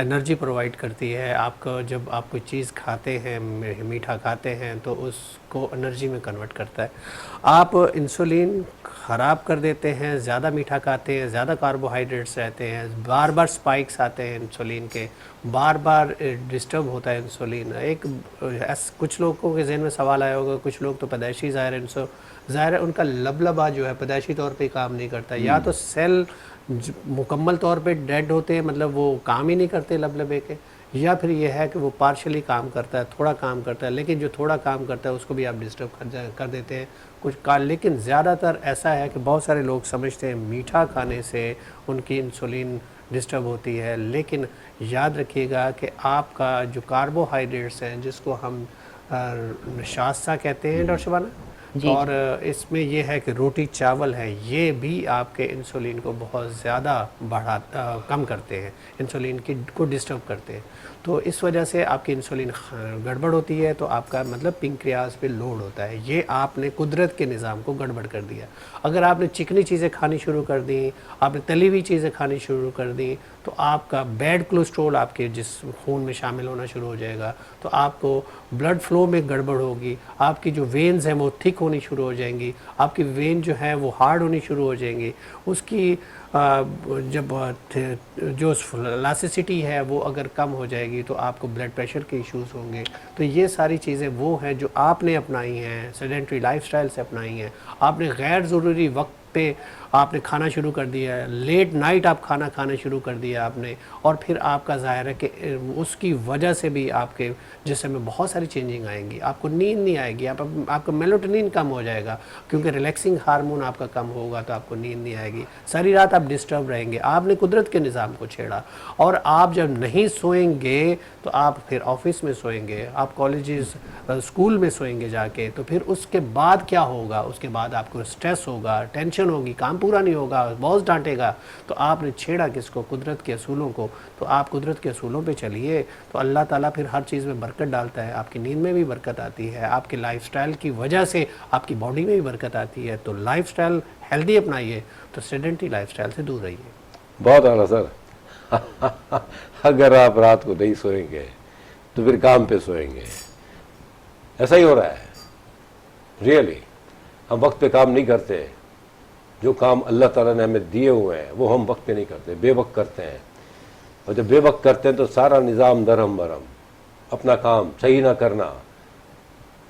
انرجی پرووائڈ کرتی ہے۔ آپ کو جب آپ کوئی چیز کھاتے ہیں، میٹھا کھاتے ہیں، تو اس کو انرجی میں کنورٹ کرتا ہے۔ آپ انسولین خراب کر دیتے ہیں، زیادہ میٹھا کھاتے ہیں، زیادہ کاربوہائیڈریٹس رہتے ہیں، بار بار سپائکس آتے ہیں انسولین کے، بار بار ڈسٹرب ہوتا ہے انسولین۔ کچھ لوگوں کے ذہن میں سوال آیا ہوگا، کچھ لوگ تو پیدائشی ظاہر ہے ان کا لبلبا جو ہے پیدائشی طور پہ کام نہیں کرتا، یا تو سیل مکمل طور پہ ڈیڈ ہوتے ہیں، مطلب وہ کام ہی نہیں کرتے لبلبے کے، یا پھر یہ ہے کہ وہ پارشلی کام کرتا ہے، تھوڑا کام کرتا ہے، لیکن جو تھوڑا کام کرتا ہے اس کو بھی آپ ڈسٹرب کر دیتے ہیں کچھ کار۔ لیکن زیادہ تر ایسا ہے کہ بہت سارے لوگ سمجھتے ہیں میٹھا کھانے سے ان کی انسولین ڈسٹرب ہوتی ہے، لیکن یاد رکھیے گا کہ آپ کا جو کاربوہائیڈریٹس ہیں، جس کو ہم نشاستہ کہتے ہیں ڈاکٹر شبانہ، اور اس میں یہ ہے کہ روٹی چاول ہے، یہ بھی آپ کے انسولین کو بہت زیادہ کم کرتے ہیں، انسولین کو ڈسٹرب کرتے ہیں۔ تو اس وجہ سے آپ کی انسولین گڑبڑ ہوتی ہے، تو آپ کا مطلب پنکریاز پہ لوڈ ہوتا ہے۔ یہ آپ نے قدرت کے نظام کو گڑبڑ کر دیا۔ اگر آپ نے چکنی چیزیں کھانی شروع کر دیں، آپ نے تلی ہوئی چیزیں کھانی شروع کر دیں، تو آپ کا بیڈ کولیسٹرول آپ کے خون میں شامل ہونا شروع ہو جائے گا، تو آپ کو بلڈ فلو میں گڑبڑ ہوگی، آپ کی جو وینز ہیں وہ تھک ہونی شروع ہو جائیں گی، آپ کی وین جو ہے وہ ہارڈ ہونی شروع ہو جائیں گی، اس کی جب جو لاسیسٹی ہے وہ اگر کم ہو جائے گی تو آپ کو بلڈ پریشر کے ایشوز ہوں گے۔ تو یہ ساری چیزیں وہ ہیں جو آپ نے اپنائی ہیں، سیڈنٹری لائف سٹائل سے اپنائی ہیں۔ آپ نے غیر ضروری وقت پہ آپ نے کھانا شروع کر دیا ہے, لیٹ نائٹ آپ کھانا کھانا شروع کر دیا آپ نے, اور پھر آپ کا ظاہر ہے کہ اس کی وجہ سے بھی آپ کے جسم میں بہت ساری چینجنگ آئیں گی. آپ کو نیند نہیں آئے گی, آپ کا میلوٹونین کم ہو جائے گا کیونکہ ریلیکسنگ ہارمون آپ کا کم ہوگا, تو آپ کو نیند نہیں آئے گی. ساری رات آپ ڈسٹرب رہیں گے. آپ نے قدرت کے نظام کو چھیڑا, اور آپ جب نہیں سوئیں گے تو آپ پھر آفس میں سوئیں گے, آپ کالجز اسکول میں سوئیں گے جا کے, تو پھر اس کے بعد کیا ہوگا؟ اس کے بعد آپ کو سٹریس ہوگا, ٹینشن ہوگی, کام پورا نہیں ہوگا, باس ڈانٹے گا. تو آپ نے چھیڑا کس کو؟ قدرت کے اصولوں کو. تو آپ قدرت کے اصولوں پہ چلیے تو اللہ تعالیٰ پھر ہر چیز میں برکت ڈالتا ہے. آپ کی نیند میں بھی برکت آتی ہے, آپ کے لائف سٹائل کی وجہ سے آپ کی باڈی میں بھی برکت آتی ہے. تو لائف سٹائل ہیلدی اپنائیے, تو سیڈنٹری لائف سٹائل سے دور رہیے. بہت اعلیٰ سر. اگر آپ رات کو نہیں سوئیں گے تو پھر کام پہ سوئیں گے. ایسا ہی ہو رہا ہے ریئلی. ہم وقت پہ کام نہیں کرتے. جو کام اللہ تعالیٰ نے ہمیں دیے ہوئے ہیں وہ ہم وقت پہ نہیں کرتے, بے وقت کرتے ہیں. اور جب بے وقت کرتے ہیں تو سارا نظام درہم برہم, اپنا کام صحیح نہ کرنا.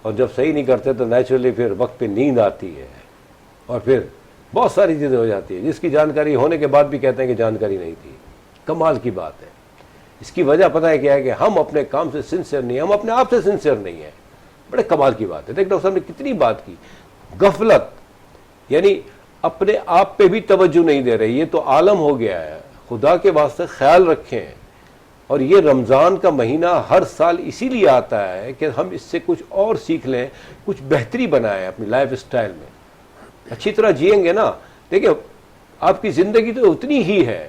اور جب صحیح نہیں کرتے تو نیچرلی پھر وقت پہ نیند آتی ہے, اور پھر بہت ساری چیزیں ہو جاتی ہیں جس کی جانکاری ہونے کے بعد بھی کہتے ہیں کہ جانکاری نہیں تھی. کمال کی بات ہے. اس کی وجہ پتہ ہے کیا ہے؟ کہ ہم اپنے کام سے سنسیئر نہیں ہیں, ہم اپنے آپ سے سنسیئر نہیں ہیں. بڑے کمال کی بات ہے. دیکھ ڈاکٹر صاحب نے کتنی بات کی. غفلت, یعنی اپنے آپ پہ بھی توجہ نہیں دے رہی. یہ تو عالم ہو گیا ہے. خدا کے واسطے خیال رکھیں. اور یہ رمضان کا مہینہ ہر سال اسی لیے آتا ہے کہ ہم اس سے کچھ اور سیکھ لیں, کچھ بہتری بنائیں اپنی لائف سٹائل میں. اچھی طرح جئیں گے نا. دیکھیں آپ کی زندگی تو اتنی ہی ہے,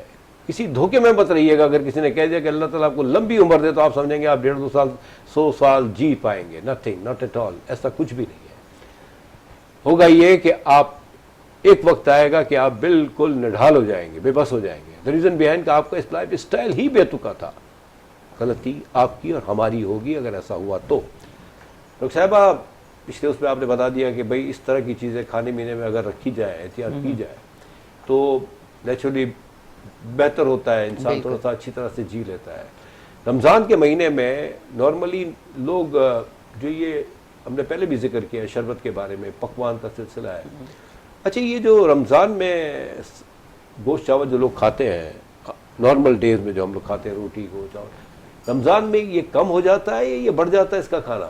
کسی دھوکے میں مت رہیے گا. اگر کسی نے کہہ دیا کہ اللہ تعالیٰ آپ کو لمبی عمر دے تو آپ سمجھیں گے آپ 150 سال 100 سال جی پائیں گے. Nothing, not at all. ایسا کچھ بھی نہیں ہے. ہوگا یہ کہ آپ ایک وقت آئے گا کہ آپ بالکل نڈھال ہو جائیں گے, بے بس ہو جائیں گے. ریزن بیہائنڈ کہ آپ کا اس لائف سٹائل ہی بے تکا تھا. غلطی آپ کی اور ہماری ہوگی اگر ایسا ہوا تو. ڈاکٹر صاحبہ پچھلے اس میں آپ نے بتا دیا کہ بھئی اس طرح کی چیزیں کھانے پینے میں اگر رکھی جائے, احتیاط کی جائے تو نیچرلی بہتر ہوتا ہے. انسان تھوڑا سا اچھی طرح سے جی لیتا ہے. رمضان کے مہینے میں نارملی لوگ جو یہ ہم نے پہلے بھی ذکر کیا شربت کے بارے میں, پکوان کا سلسلہ ہے. اچھا یہ جو رمضان میں گوشت چاول جو لوگ کھاتے ہیں نارمل ڈیز میں, جو ہم لوگ کھاتے ہیں روٹی گوشت چاول, رمضان میں یہ کم ہو جاتا ہے یا یہ بڑھ جاتا ہے اس کا کھانا؟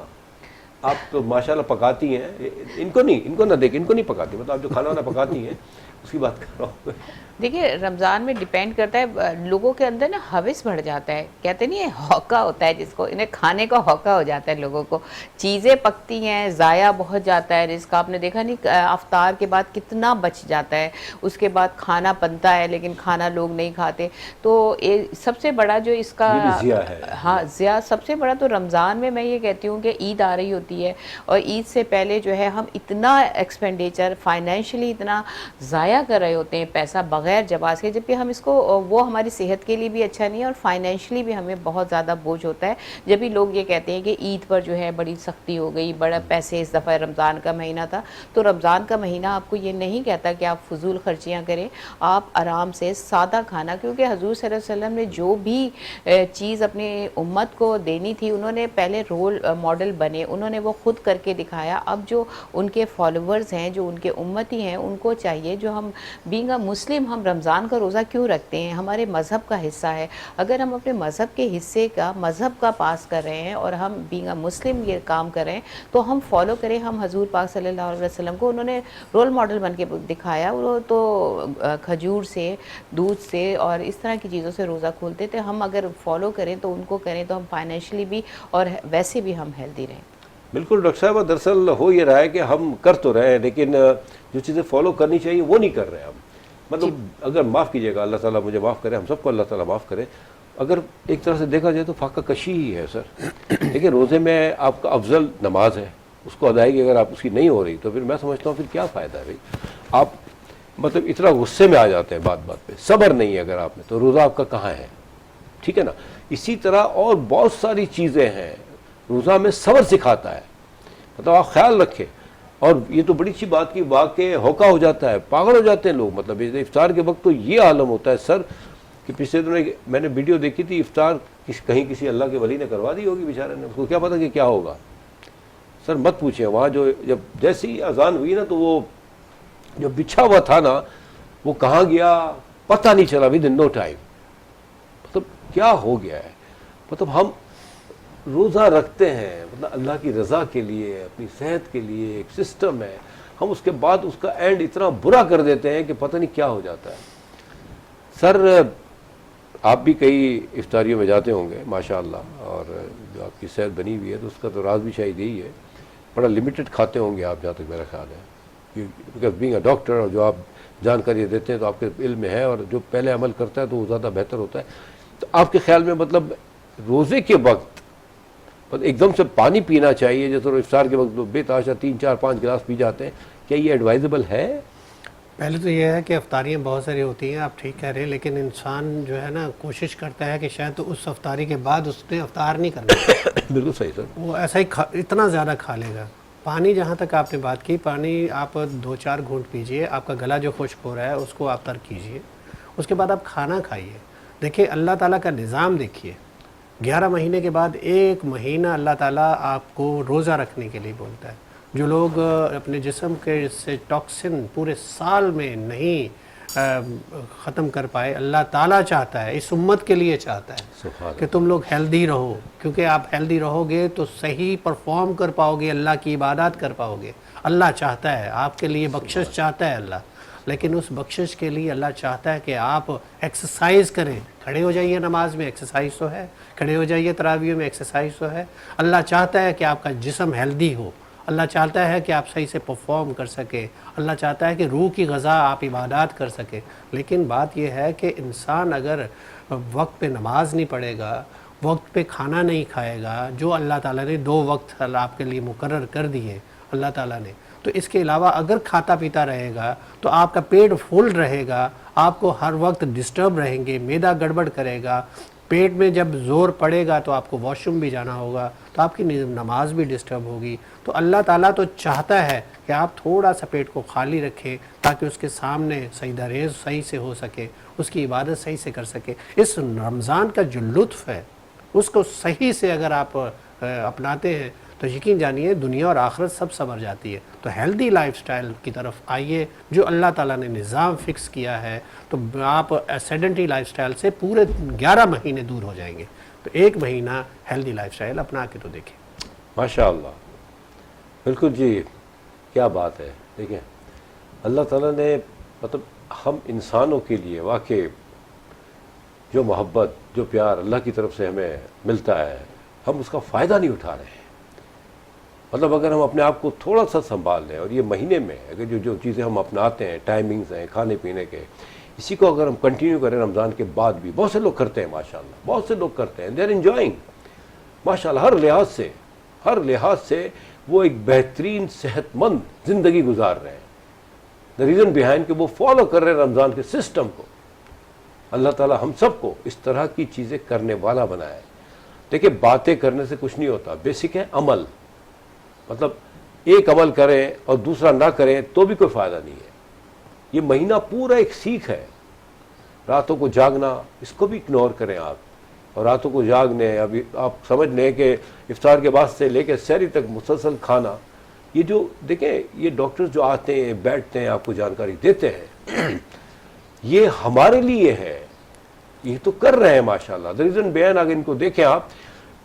آپ تو ماشاءاللہ پکاتی ہیں. ان کو نہ دیکھ, ان کو نہیں پکاتی, مطلب آپ جو کھانا وانا پکاتی ہیں اس کی بات کر رہا ہوں. دیکھیے رمضان میں ڈیپینڈ کرتا ہے, لوگوں کے اندر نا ہوس بڑھ جاتا ہے. کہتے نہیں ہے ہوکا ہوتا ہے جس کو, انہیں کھانے کا ہوکا ہو جاتا ہے لوگوں کو. چیزیں پکتی ہیں, ضائع بہت جاتا ہے رزق. آپ نے دیکھا نہیں افطار کے بعد کتنا بچ جاتا ہے, اس کے بعد کھانا بنتا ہے لیکن کھانا لوگ نہیں کھاتے. تو سب سے بڑا جو اس کا ہاں ضیاء سب سے بڑا تو رمضان میں یہ کہتی ہوں کہ عید آ رہی ہوتی ہے, اور عید سے پہلے جو ہے ہم اتنا ایکسپینڈیچر فائنینشلی اتنا ضائع کر رہے ہوتے ہیں پیسہ بغیر جواز کے, جبکہ ہم اس کو, وہ ہماری صحت کے لیے بھی اچھا نہیں ہے اور فائنینشلی بھی ہمیں بہت زیادہ بوجھ ہوتا ہے. جب بھی لوگ یہ کہتے ہیں کہ عید پر جو ہے بڑی سختی ہو گئی, بڑا پیسے اس دفعہ رمضان کا مہینہ تھا, تو رمضان کا مہینہ آپ کو یہ نہیں کہتا کہ آپ فضول خرچیاں کریں. آپ آرام سے سادہ کھانا, کیونکہ حضور صلی اللہ علیہ وسلم نے جو بھی چیز اپنی امت کو دینی تھی انہوں نے پہلے رول ماڈل بنے, انہوں نے وہ خود کر کے دکھایا. اب جو ان کے فالوورز ہیں, جو ان کے امتی ہیں, ان کو چاہیے, جو ہم بینگ اے مسلم ہم رمضان کا روزہ کیوں رکھتے ہیں؟ ہمارے مذہب کا حصہ ہے. اگر ہم اپنے مذہب کے حصے کا مذہب کا پاس کر رہے ہیں اور ہم بینگ اے مسلم یہ کام کر رہے ہیں تو ہم فالو کریں. ہم حضور پاک صلی اللہ علیہ وسلم کو انہوں نے رول ماڈل بن کے دکھایا. وہ تو کھجور سے, دودھ سے اور اس طرح کی چیزوں سے روزہ کھولتے تھے. ہم اگر فالو کریں تو ان کو کریں تو ہم فائنینشلی بھی اور ویسے بھی ہم ہیلدی رہیں. بالکل ڈاکٹر صاحب, دراصل ہو یہ رہا ہے کہ ہم کر تو رہے ہیں لیکن جو چیزیں فالو کرنی چاہیے وہ نہیں کر رہے ہیں ہم. مطلب اگر معاف کیجیے گا, اللہ تعالیٰ مجھے معاف کرے, ہم سب کو اللہ تعالیٰ معاف کرے. اگر ایک طرح سے دیکھا جائے تو فاقہ کشی ہی ہے سر. دیکھیں روزے میں آپ کا افضل نماز ہے, اس کو ادائیگی اگر آپ اس کی نہیں ہو رہی تو پھر میں سمجھتا ہوں پھر کیا فائدہ ہے بھائی. آپ مطلب اتنا غصے میں آ جاتے ہیں بات بات پہ, صبر نہیں ہے اگر آپ میں, تو روزہ آپ کا کہاں ہے؟ ٹھیک ہے نا. اسی طرح اور بہت ساری چیزیں ہیں, روزہ میں صبر سکھاتا ہے. مطلب آپ خیال رکھیں. اور یہ تو بڑی اچھی بات کی واقع ہوکا ہو جاتا ہے, پاگل ہو جاتے ہیں لوگ. مطلب افطار کے وقت تو یہ عالم ہوتا ہے سر کہ پچھلے دنوں میں نے ویڈیو دیکھی تھی, افطار کہیں کسی اللہ کے ولی نے کروا دی ہوگی بیچارے نے, اس کو کیا پتا کہ کیا ہوگا. سر مت پوچھیں, وہاں جو جب جیسی اذان ہوئی نا تو وہ جو بچھا ہوا تھا نا وہ کہاں گیا پتہ نہیں چلا ود ان نو ٹائم. مطلب کیا ہو گیا ہے, مطلب ہم روزہ رکھتے ہیں مطلب اللہ کی رضا کے لیے, اپنی صحت کے لیے, ایک سسٹم ہے, ہم اس کے بعد اس کا اینڈ اتنا برا کر دیتے ہیں کہ پتہ نہیں کیا ہو جاتا ہے. سر آپ بھی کئی افطاریوں میں جاتے ہوں گے ماشاء اللہ, اور جو آپ کی صحت بنی ہوئی ہے تو اس کا تو راز بھی شاید یہی ہے, بڑا لمیٹڈ کھاتے ہوں گے آپ جہاں تک میرا خیال ہے, بیکاز بینگ اے ڈاکٹر اور جو آپ جانکاری دیتے ہیں تو آپ کے علم میں ہے, اور جو پہلے عمل کرتا ہے تو وہ زیادہ بہتر ہوتا ہے. تو آپ کے خیال میں مطلب روزے کے وقت ایک دم سے پانی پینا چاہیے, جیسے افطار کے وقت بے تحاشا 3 4 5 گلاس پی جاتے ہیں, کیا یہ ایڈوائزبل ہے؟ پہلے تو یہ ہے کہ افطاریاں بہت ساری ہوتی ہیں, آپ ٹھیک کہہ رہے ہیں, لیکن انسان جو ہے نا کوشش کرتا ہے کہ شاید اس افطاری کے بعد اس نے افطار نہیں کرنا. بالکل صحیح سر. وہ ایسا ہی اتنا زیادہ کھا لے گا. پانی جہاں تک آپ نے بات کی, پانی آپ 2 4 گھونٹ پیجئے, آپ کا گلا جو خشک ہو رہا ہے اس کو آپ ترک کیجئے, اس کے بعد آپ کھانا کھائیے. دیکھیں اللہ تعالیٰ کا نظام دیکھیے, 11 مہینے کے بعد 1 مہینہ اللہ تعالیٰ آپ کو روزہ رکھنے کے لیے بولتا ہے. جو لوگ اپنے جسم کے سے ٹاکسن پورے سال میں نہیں ختم کر پائے, اللہ تعالیٰ چاہتا ہے, اس امت کے لیے چاہتا ہے کہ تم لوگ ہیلدی رہو, کیونکہ آپ ہیلدی رہو گے تو صحیح پرفارم کر پاؤ گے, اللہ کی عبادات کر پاؤ گے. اللہ چاہتا ہے آپ کے لیے بخشش چاہتا ہے اللہ, لیکن اس بخشش کے لیے اللہ چاہتا ہے کہ آپ ایکسرسائز کریں. کھڑے ہو جائیے نماز میں, ایکسرسائز تو ہے. کھڑے ہو جائیے تراویح میں, ایکسرسائز تو ہے. اللہ چاہتا ہے کہ آپ کا جسم ہیلدی ہو, اللہ چاہتا ہے کہ آپ صحیح سے پرفارم کر سکے, اللہ چاہتا ہے کہ روح کی غذا آپ عبادات کر سکے. لیکن بات یہ ہے کہ انسان اگر وقت پہ نماز نہیں پڑھے گا, وقت پہ کھانا نہیں کھائے گا, جو اللہ تعالیٰ نے 2 وقت آپ کے لیے مقرر کر دیے اللہ تعالیٰ نے, تو اس کے علاوہ اگر کھاتا پیتا رہے گا تو آپ کا پیٹ فل رہے گا, آپ کو ہر وقت ڈسٹرب رہیں گے, معدہ گڑبڑ کرے گا, پیٹ میں جب زور پڑے گا تو آپ کو واش روم بھی جانا ہوگا, تو آپ کی نماز بھی ڈسٹرب ہوگی. تو اللہ تعالیٰ تو چاہتا ہے کہ آپ تھوڑا سا پیٹ کو خالی رکھیں تاکہ اس کے سامنے سجدہ ریز صحیح سے ہو سکے, اس کی عبادت صحیح سے کر سکے. اس رمضان کا جو لطف ہے اس کو صحیح سے اگر آپ اپناتے ہیں تو یقین جانیے دنیا اور آخرت سب سنور جاتی ہے. تو ہیلدی لائف سٹائل کی طرف آئیے جو اللہ تعالیٰ نے نظام فکس کیا ہے, تو آپ سیڈنٹری لائف سٹائل سے پورے 11 مہینے دور ہو جائیں گے. تو 1 مہینہ ہیلدی لائف سٹائل اپنا کے تو دیکھیں. ماشاء اللہ, بالکل جی, کیا بات ہے. دیکھیں اللہ تعالیٰ نے مطلب ہم انسانوں کے لیے واقعی جو محبت, جو پیار اللہ کی طرف سے ہمیں ملتا ہے, ہم اس کا فائدہ نہیں اٹھا رہے ہیں. مطلب اگر ہم اپنے آپ کو تھوڑا سا سنبھال لیں, اور یہ مہینے میں اگر جو چیزیں ہم اپناتے ہیں, ٹائمنگز ہیں کھانے پینے کے, اسی کو اگر ہم کنٹینیو کریں رمضان کے بعد بھی, بہت سے لوگ کرتے ہیں ماشاءاللہ, بہت سے لوگ کرتے ہیں, دے آر انجوائنگ ماشاءاللہ, ہر لحاظ سے وہ ایک بہترین صحت مند زندگی گزار رہے ہیں. دا ریزن بیہائنڈ کہ وہ فالو کر رہے ہیں رمضان کے سسٹم کو. اللہ تعالیٰ ہم سب کو اس طرح کی چیزیں کرنے والا بنایا ہے. دیکھیں باتیں کرنے سے کچھ نہیں ہوتا, بیسک ہے عمل. مطلب ایک عمل کریں اور دوسرا نہ کریں تو بھی کوئی فائدہ نہیں ہے. یہ مہینہ پورا ایک سیکھ ہے. راتوں کو جاگنا, اس کو بھی اگنور کریں آپ, اور راتوں کو جاگنے, ابھی آپ سمجھ لیں کہ افطار کے بعد سے لے کے سحری تک مسلسل کھانا. یہ جو دیکھیں یہ ڈاکٹر جو آتے ہیں بیٹھتے ہیں آپ کو جانکاری دیتے ہیں, یہ ہمارے لیے ہے, یہ تو کر رہے ہیں ماشاءاللہ. دا ریزن بیان اگر ان کو دیکھیں آپ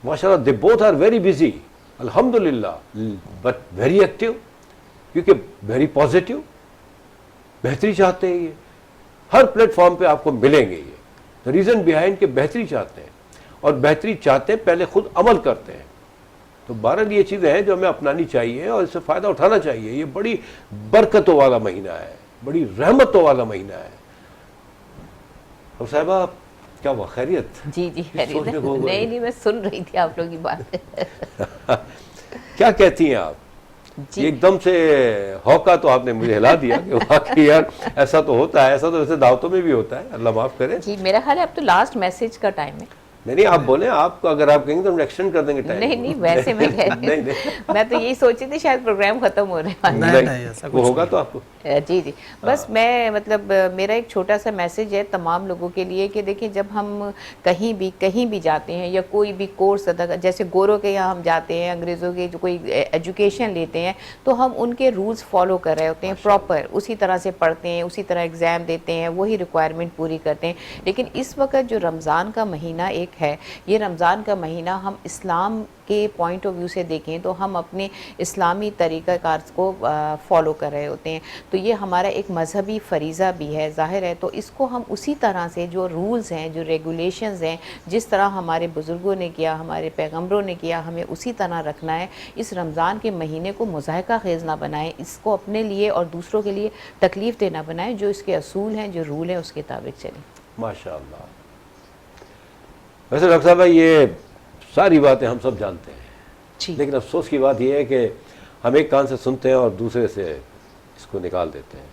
ماشاءاللہ, they both are very busy الحمدللہ, بٹ ویری ایکٹیو, کیونکہ ویری پازیٹیو, بہتری چاہتے ہیں. یہ ہر پلیٹ فارم پہ آپ کو ملیں گے. یہ دا ریزن بیہائنڈ کہ بہتری چاہتے ہیں, اور بہتری چاہتے ہیں پہلے خود عمل کرتے ہیں. تو بہرحال یہ چیزیں ہیں جو ہمیں اپنانی چاہیے اور اس سے فائدہ اٹھانا چاہیے. یہ بڑی برکتوں والا مہینہ ہے, بڑی رحمتوں والا مہینہ ہے. اور صاحبہ کیا ہوا, خیریت؟ جی خیریت. نہیں میں سن رہی تھی آپ لوگ کی بات. کیا کہتی ہیں آپ؟ ایک دم سے ہوکا تو آپ نے مجھے ہلا دیا کہ واقعی یار ایسا تو ہوتا ہے. ایسا تو ویسے دعوتوں میں بھی ہوتا ہے, اللہ معاف کرے. جی میرا خیال ہے اب تو لاسٹ میسج کا ٹائم ہے. نہیں آپ بولیں, آپ کو اگر آپ کہیں گے تو ہم ایکسٹینڈ کر دیں گے ٹائم. نہیں ویسے میں کہہ رہی ہوں, میں تو یہی سوچی تھی شاید پروگرام ختم ہو رہا ہے. نہیں وہ ہوگا تو آپ کو. جی بس میں مطلب میرا ایک چھوٹا سا میسج ہے تمام لوگوں کے لیے کہ دیکھیں جب ہم کہیں بھی جاتے ہیں یا کوئی بھی کورس ادا, جیسے گوروں کے یہاں ہم جاتے ہیں, انگریزوں کے جو کوئی ایجوکیشن لیتے ہیں تو ہم ان کے رولز فالو کر رہے ہوتے ہیں پراپر, اسی طرح سے پڑھتے ہیں, اسی طرح ایگزام دیتے ہیں, وہی ریکوائرمنٹ پوری کرتے ہیں. لیکن اس وقت جو رمضان کا مہینہ ایک ہے, یہ رمضان کا مہینہ ہم اسلام کے پوائنٹ آف ویو سے دیکھیں تو ہم اپنے اسلامی طریقہ کار کو فالو کر رہے ہوتے ہیں. تو یہ ہمارا ایک مذہبی فریضہ بھی ہے, ظاہر ہے, تو اس کو ہم اسی طرح سے جو رولز ہیں, جو ریگولیشنز ہیں, جس طرح ہمارے بزرگوں نے کیا, ہمارے پیغمبروں نے کیا, ہمیں اسی طرح رکھنا ہے. اس رمضان کے مہینے کو مضحکہ خیز نہ بنائیں, اس کو اپنے لیے اور دوسروں کے لیے تکلیف دہ نہ بنائیں, جو اس کے اصول ہیں, جو رول ہیں, اس کے مطابق چلیں. ماشاء اللہ. ویسے ڈاکٹر صاحب یہ ساری باتیں ہم سب جانتے ہیں, لیکن افسوس کی بات یہ ہے کہ ہم ایک کان سے سنتے ہیں اور دوسرے سے اس کو نکال دیتے ہیں.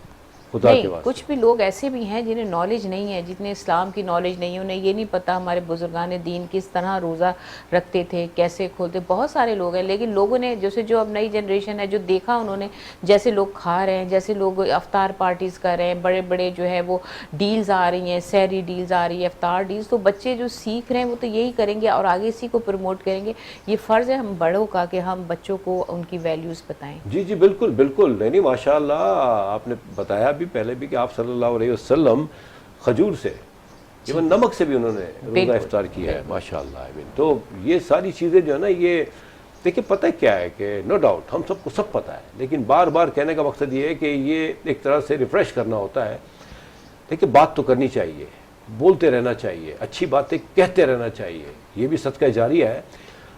خدا کے واسطے کچھ بھی لوگ ایسے بھی ہیں جنہیں نالج نہیں ہے, جتنے اسلام کی نالج نہیں ہے, انہیں یہ نہیں پتا ہمارے بزرگان دین کس طرح روزہ رکھتے تھے, کیسے کھولتے. بہت سارے لوگ ہیں, لیکن لوگوں نے جیسے جو اب نئی جنریشن ہے جو دیکھا انہوں نے, جیسے لوگ کھا رہے ہیں, جیسے لوگ افطار پارٹیز کر رہے ہیں, بڑے بڑے جو ہے وہ ڈیلز آ رہی ہیں, سحری ڈیلز آ رہی ہے, افطار ڈیلز, تو بچے جو سیکھ رہے ہیں وہ تو یہی کریں گے اور آگے اسی کو پروموٹ کریں گے. یہ فرض ہے ہم بڑوں کا کہ ہم بچوں کو ان کی ویلیوز بتائیں. جی بالکل بالکل. نہیں ماشاء اللہ, آپ نے بتایا بھی پہلے بھی کہ آپ صلی اللہ علیہ وسلم کھجور سے, ایون نمک سے بھی انہوں نے روزہ افطار کیا ہے. ماشاء اللہ. تو یہ ساری چیزیں جو ہے نا, یہ دیکھیں پتہ کیا ہے کہ نو ڈاؤٹ ہم سب کو سب پتہ ہے, لیکن بار بار کہنے کا مقصد یہ ہے کہ یہ ایک طرح سے ریفریش کرنا ہوتا ہے. دیکھیں بات تو کرنی چاہیے, بولتے رہنا چاہیے, اچھی باتیں کہتے رہنا چاہیے, یہ بھی صدقہ جاریہ ہے.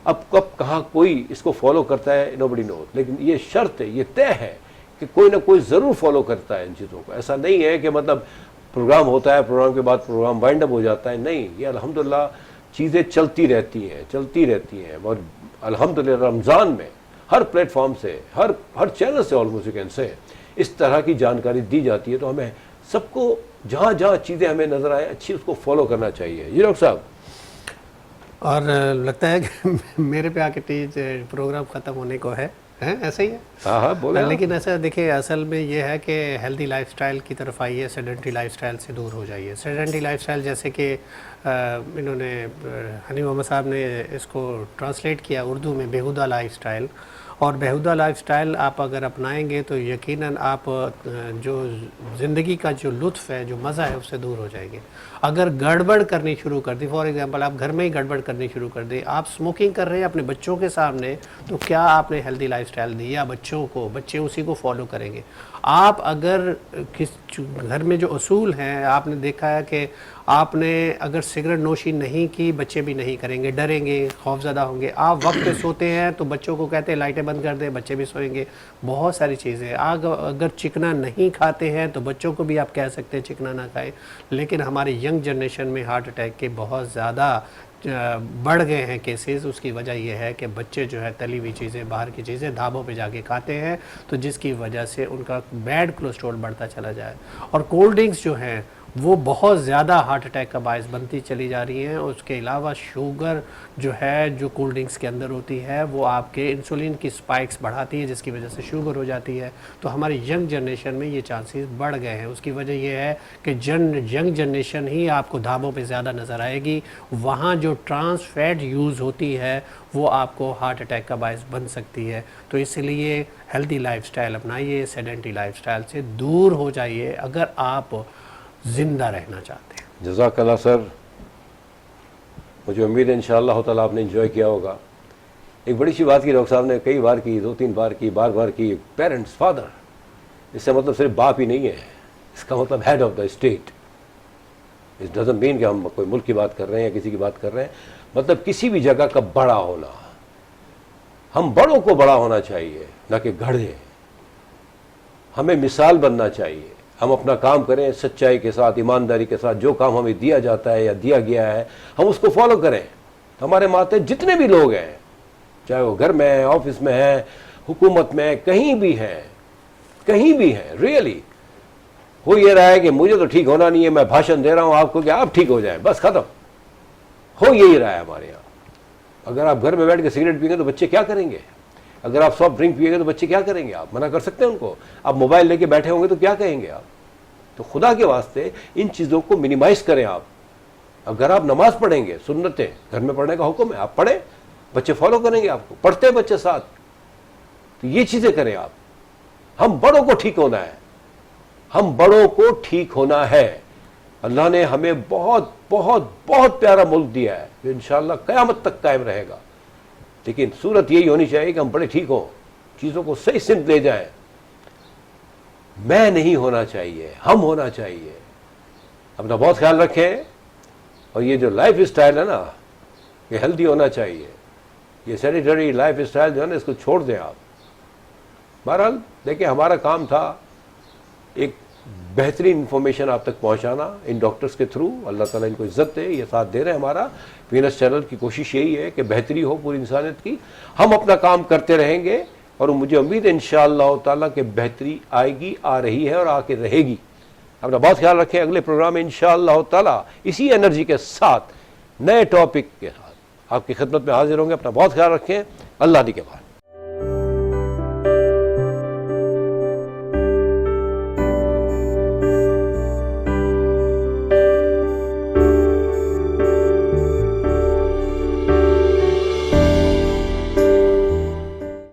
اب کب کہاں کوئی اس کو فالو کرتا ہے نو بڈی نوز, لیکن یہ شرط ہے, یہ طے ہے کہ کوئی نہ کوئی ضرور فالو کرتا ہے ان چیزوں کو. ایسا نہیں ہے کہ مطلب پروگرام ہوتا ہے, پروگرام کے بعد پروگرام وائنڈ اپ ہو جاتا ہے. نہیں, یہ الحمدللہ چیزیں چلتی رہتی ہیں. اور الحمدللہ رمضان میں ہر پلیٹ فارم سے, ہر چینل سے آلموسٹ کین سے اس طرح کی جانکاری دی جاتی ہے. تو ہمیں سب کو جہاں جہاں چیزیں ہمیں نظر آئے اچھی, اس کو فالو کرنا چاہیے. جی ڈاکٹر صاحب. اور لگتا ہے کہ میرے پہ آ کے پروگرام ختم ہونے کو ہے, ایسا ہی ہے. ہاں بولیں. لیکن ایسا دیکھیں, اصل میں یہ ہے کہ ہیلدی لائف سٹائل کی طرف آئیے, سیڈنٹری لائف سٹائل سے دور ہو جائیے. سیڈنٹری لائف سٹائل جیسے کہ انہوں نے حنیف محمد صاحب نے اس کو ٹرانسلیٹ کیا اردو میں بیہودہ لائف سٹائل. اور بیہودہ لائف سٹائل آپ اگر اپنائیں گے تو یقیناً آپ جو زندگی کا جو لطف ہے, جو مزہ ہے, اس سے دور ہو جائیں گے. اگر گڑبڑ کرنی شروع کر دی, فار ایگزامپل آپ گھر میں ہی گڑبڑ کرنی شروع کر دی, آپ اسموکنگ کر رہے ہیں اپنے بچوں کے سامنے, تو کیا آپ نے ہیلدی لائف سٹائل دی؟ یا بچوں کو, بچے اسی کو فالو کریں گے. آپ اگر گھر میں جو اصول ہیں, آپ نے دیکھا ہے کہ آپ نے اگر سگریٹ نوشی نہیں کی, بچے بھی نہیں کریں گے, ڈریں گے, خوفزدہ ہوں گے. آپ وقت پہ سوتے ہیں تو بچوں کو کہتے ہیں لائٹیں بند کر دیں, بچے بھی سوئیں گے. بہت ساری چیزیں. اگر چکنا نہیں کھاتے ہیں تو بچوں کو بھی آپ کہہ سکتے ہیں چکنا نہ کھائیں. لیکن ہماری ینگ جنریشن میں ہارٹ اٹیک کے بہت زیادہ بڑھ گئے ہیں کیسز. اس کی وجہ یہ ہے کہ بچے جو ہے تلی ہوئی چیزیں, باہر کی چیزیں ڈھابوں پہ جا کے کھاتے ہیں, تو جس کی وجہ سے ان کا بیڈ کولیسٹرول بڑھتا چلا جائے. اور کولڈ ڈرنکس جو ہیں وہ بہت زیادہ ہارٹ اٹیک کا باعث بنتی چلی جا رہی ہیں. اس کے علاوہ شوگر جو ہے, جو کولڈ ڈرنکس کے اندر ہوتی ہے, وہ آپ کے انسولین کی سپائکس بڑھاتی ہے, جس کی وجہ سے شوگر ہو جاتی ہے. تو ہماری ینگ جنریشن میں یہ چانسز بڑھ گئے ہیں. اس کی وجہ یہ ہے کہ ینگ جنریشن ہی آپ کو ڈھابوں پہ زیادہ نظر آئے گی. وہاں جو ٹرانس فیٹ یوز ہوتی ہے وہ آپ کو ہارٹ اٹیک کا باعث بن سکتی ہے. تو اس لیے ہیلدی لائف سٹائل اپنائیے, سیڈنٹری لائف سٹائل سے دور ہو جائیے اگر آپ زندہ رہنا چاہتے ہیں. جزاک اللہ سر. مجھے امید ہے انشاءاللہ تعالیٰ آپ نے انجوائے کیا ہوگا. ایک بڑی سی بات کی ڈاکٹر صاحب نے, کئی بار کی, 2-3 بار کی, بار کی. پیرنٹس, فادر, اس سے مطلب صرف باپ ہی نہیں ہے, اس کا مطلب ہیڈ آف دا اسٹیٹ. اس ڈزنٹ مین کہ ہم کوئی ملک کی بات کر رہے ہیں یا کسی کی بات کر رہے ہیں, مطلب کسی بھی جگہ کا بڑا ہونا. ہم بڑوں کو بڑا ہونا چاہیے, نہ کہ گڑھے. ہمیں مثال بننا چاہیے. ہم اپنا کام کریں سچائی کے ساتھ, ایمانداری کے ساتھ. جو کام ہمیں دیا جاتا ہے یا دیا گیا ہے ہم اس کو فالو کریں. ہمارے ماتحت جتنے بھی لوگ ہیں, چاہے وہ گھر میں ہیں, آفس میں ہیں, حکومت میں, کہیں بھی ہیں, ریئلی ہو یہ رہا ہے کہ مجھے تو ٹھیک ہونا نہیں ہے, میں بھاشن دے رہا ہوں آپ کو کہ آپ ٹھیک ہو جائیں, بس ختم. ہو یہی رہا ہے ہمارے یہاں. اگر آپ گھر میں بیٹھ کے سگریٹ پئیں گے تو بچے کیا کریں گے؟ اگر آپ سافٹ ڈرنک پیئیں گے تو بچے کیا کریں گے؟ آپ منع کر سکتے ہیں ان کو؟ آپ موبائل لے کے بیٹھے ہوں گے تو کیا کہیں گے آپ؟ تو خدا کے واسطے ان چیزوں کو منیمائز کریں آپ. اگر آپ نماز پڑھیں گے، سنتیں گھر میں پڑھنے کا حکم ہے، آپ پڑھیں، بچے فالو کریں گے آپ کو، پڑھتے ہیں بچے ساتھ. تو یہ چیزیں کریں آپ. ہم بڑوں کو ٹھیک ہونا ہے، ہم بڑوں کو ٹھیک ہونا ہے. اللہ نے ہمیں بہت بہت بہت پیارا ملک دیا ہے جو انشاءاللہ قیامت تک قائم رہے گا. لیکن صورت یہی ہونی چاہیے کہ ہم بڑے ٹھیک ہوں، چیزوں کو صحیح سمت لے جائیں. میں نہیں ہونا چاہیے، ہم ہونا چاہیے. اپنا بہت خیال رکھیں. اور یہ جو لائف اسٹائل ہے نا، یہ ہیلدی ہونا چاہیے. یہ سیڈنٹری لائف اسٹائل جو ہے نا، اس کو چھوڑ دیں آپ. بہرحال دیکھیں، ہمارا کام تھا ایک بہترین انفارمیشن آپ تک پہنچانا ان ڈاکٹرز کے تھرو. اللہ تعالیٰ ان کو عزت دے، یہ ساتھ دے رہے ہیں. ہمارا وینس چینل کی کوشش یہی ہے کہ بہتری ہو پوری انسانیت کی. ہم اپنا کام کرتے رہیں گے اور مجھے امید ہے انشاءاللہ تعالیٰ کہ بہتری آئے گی، آ رہی ہے اور آ کے رہے گی. اپنا بہت خیال رکھیں. اگلے پروگرام میں انشاءاللہ تعالیٰ اسی انرجی کے ساتھ نئے ٹاپک کے ساتھ آپ کی خدمت میں حاضر ہوں گے. اپنا بہت خیال رکھیں. اللہ کی کے بعد.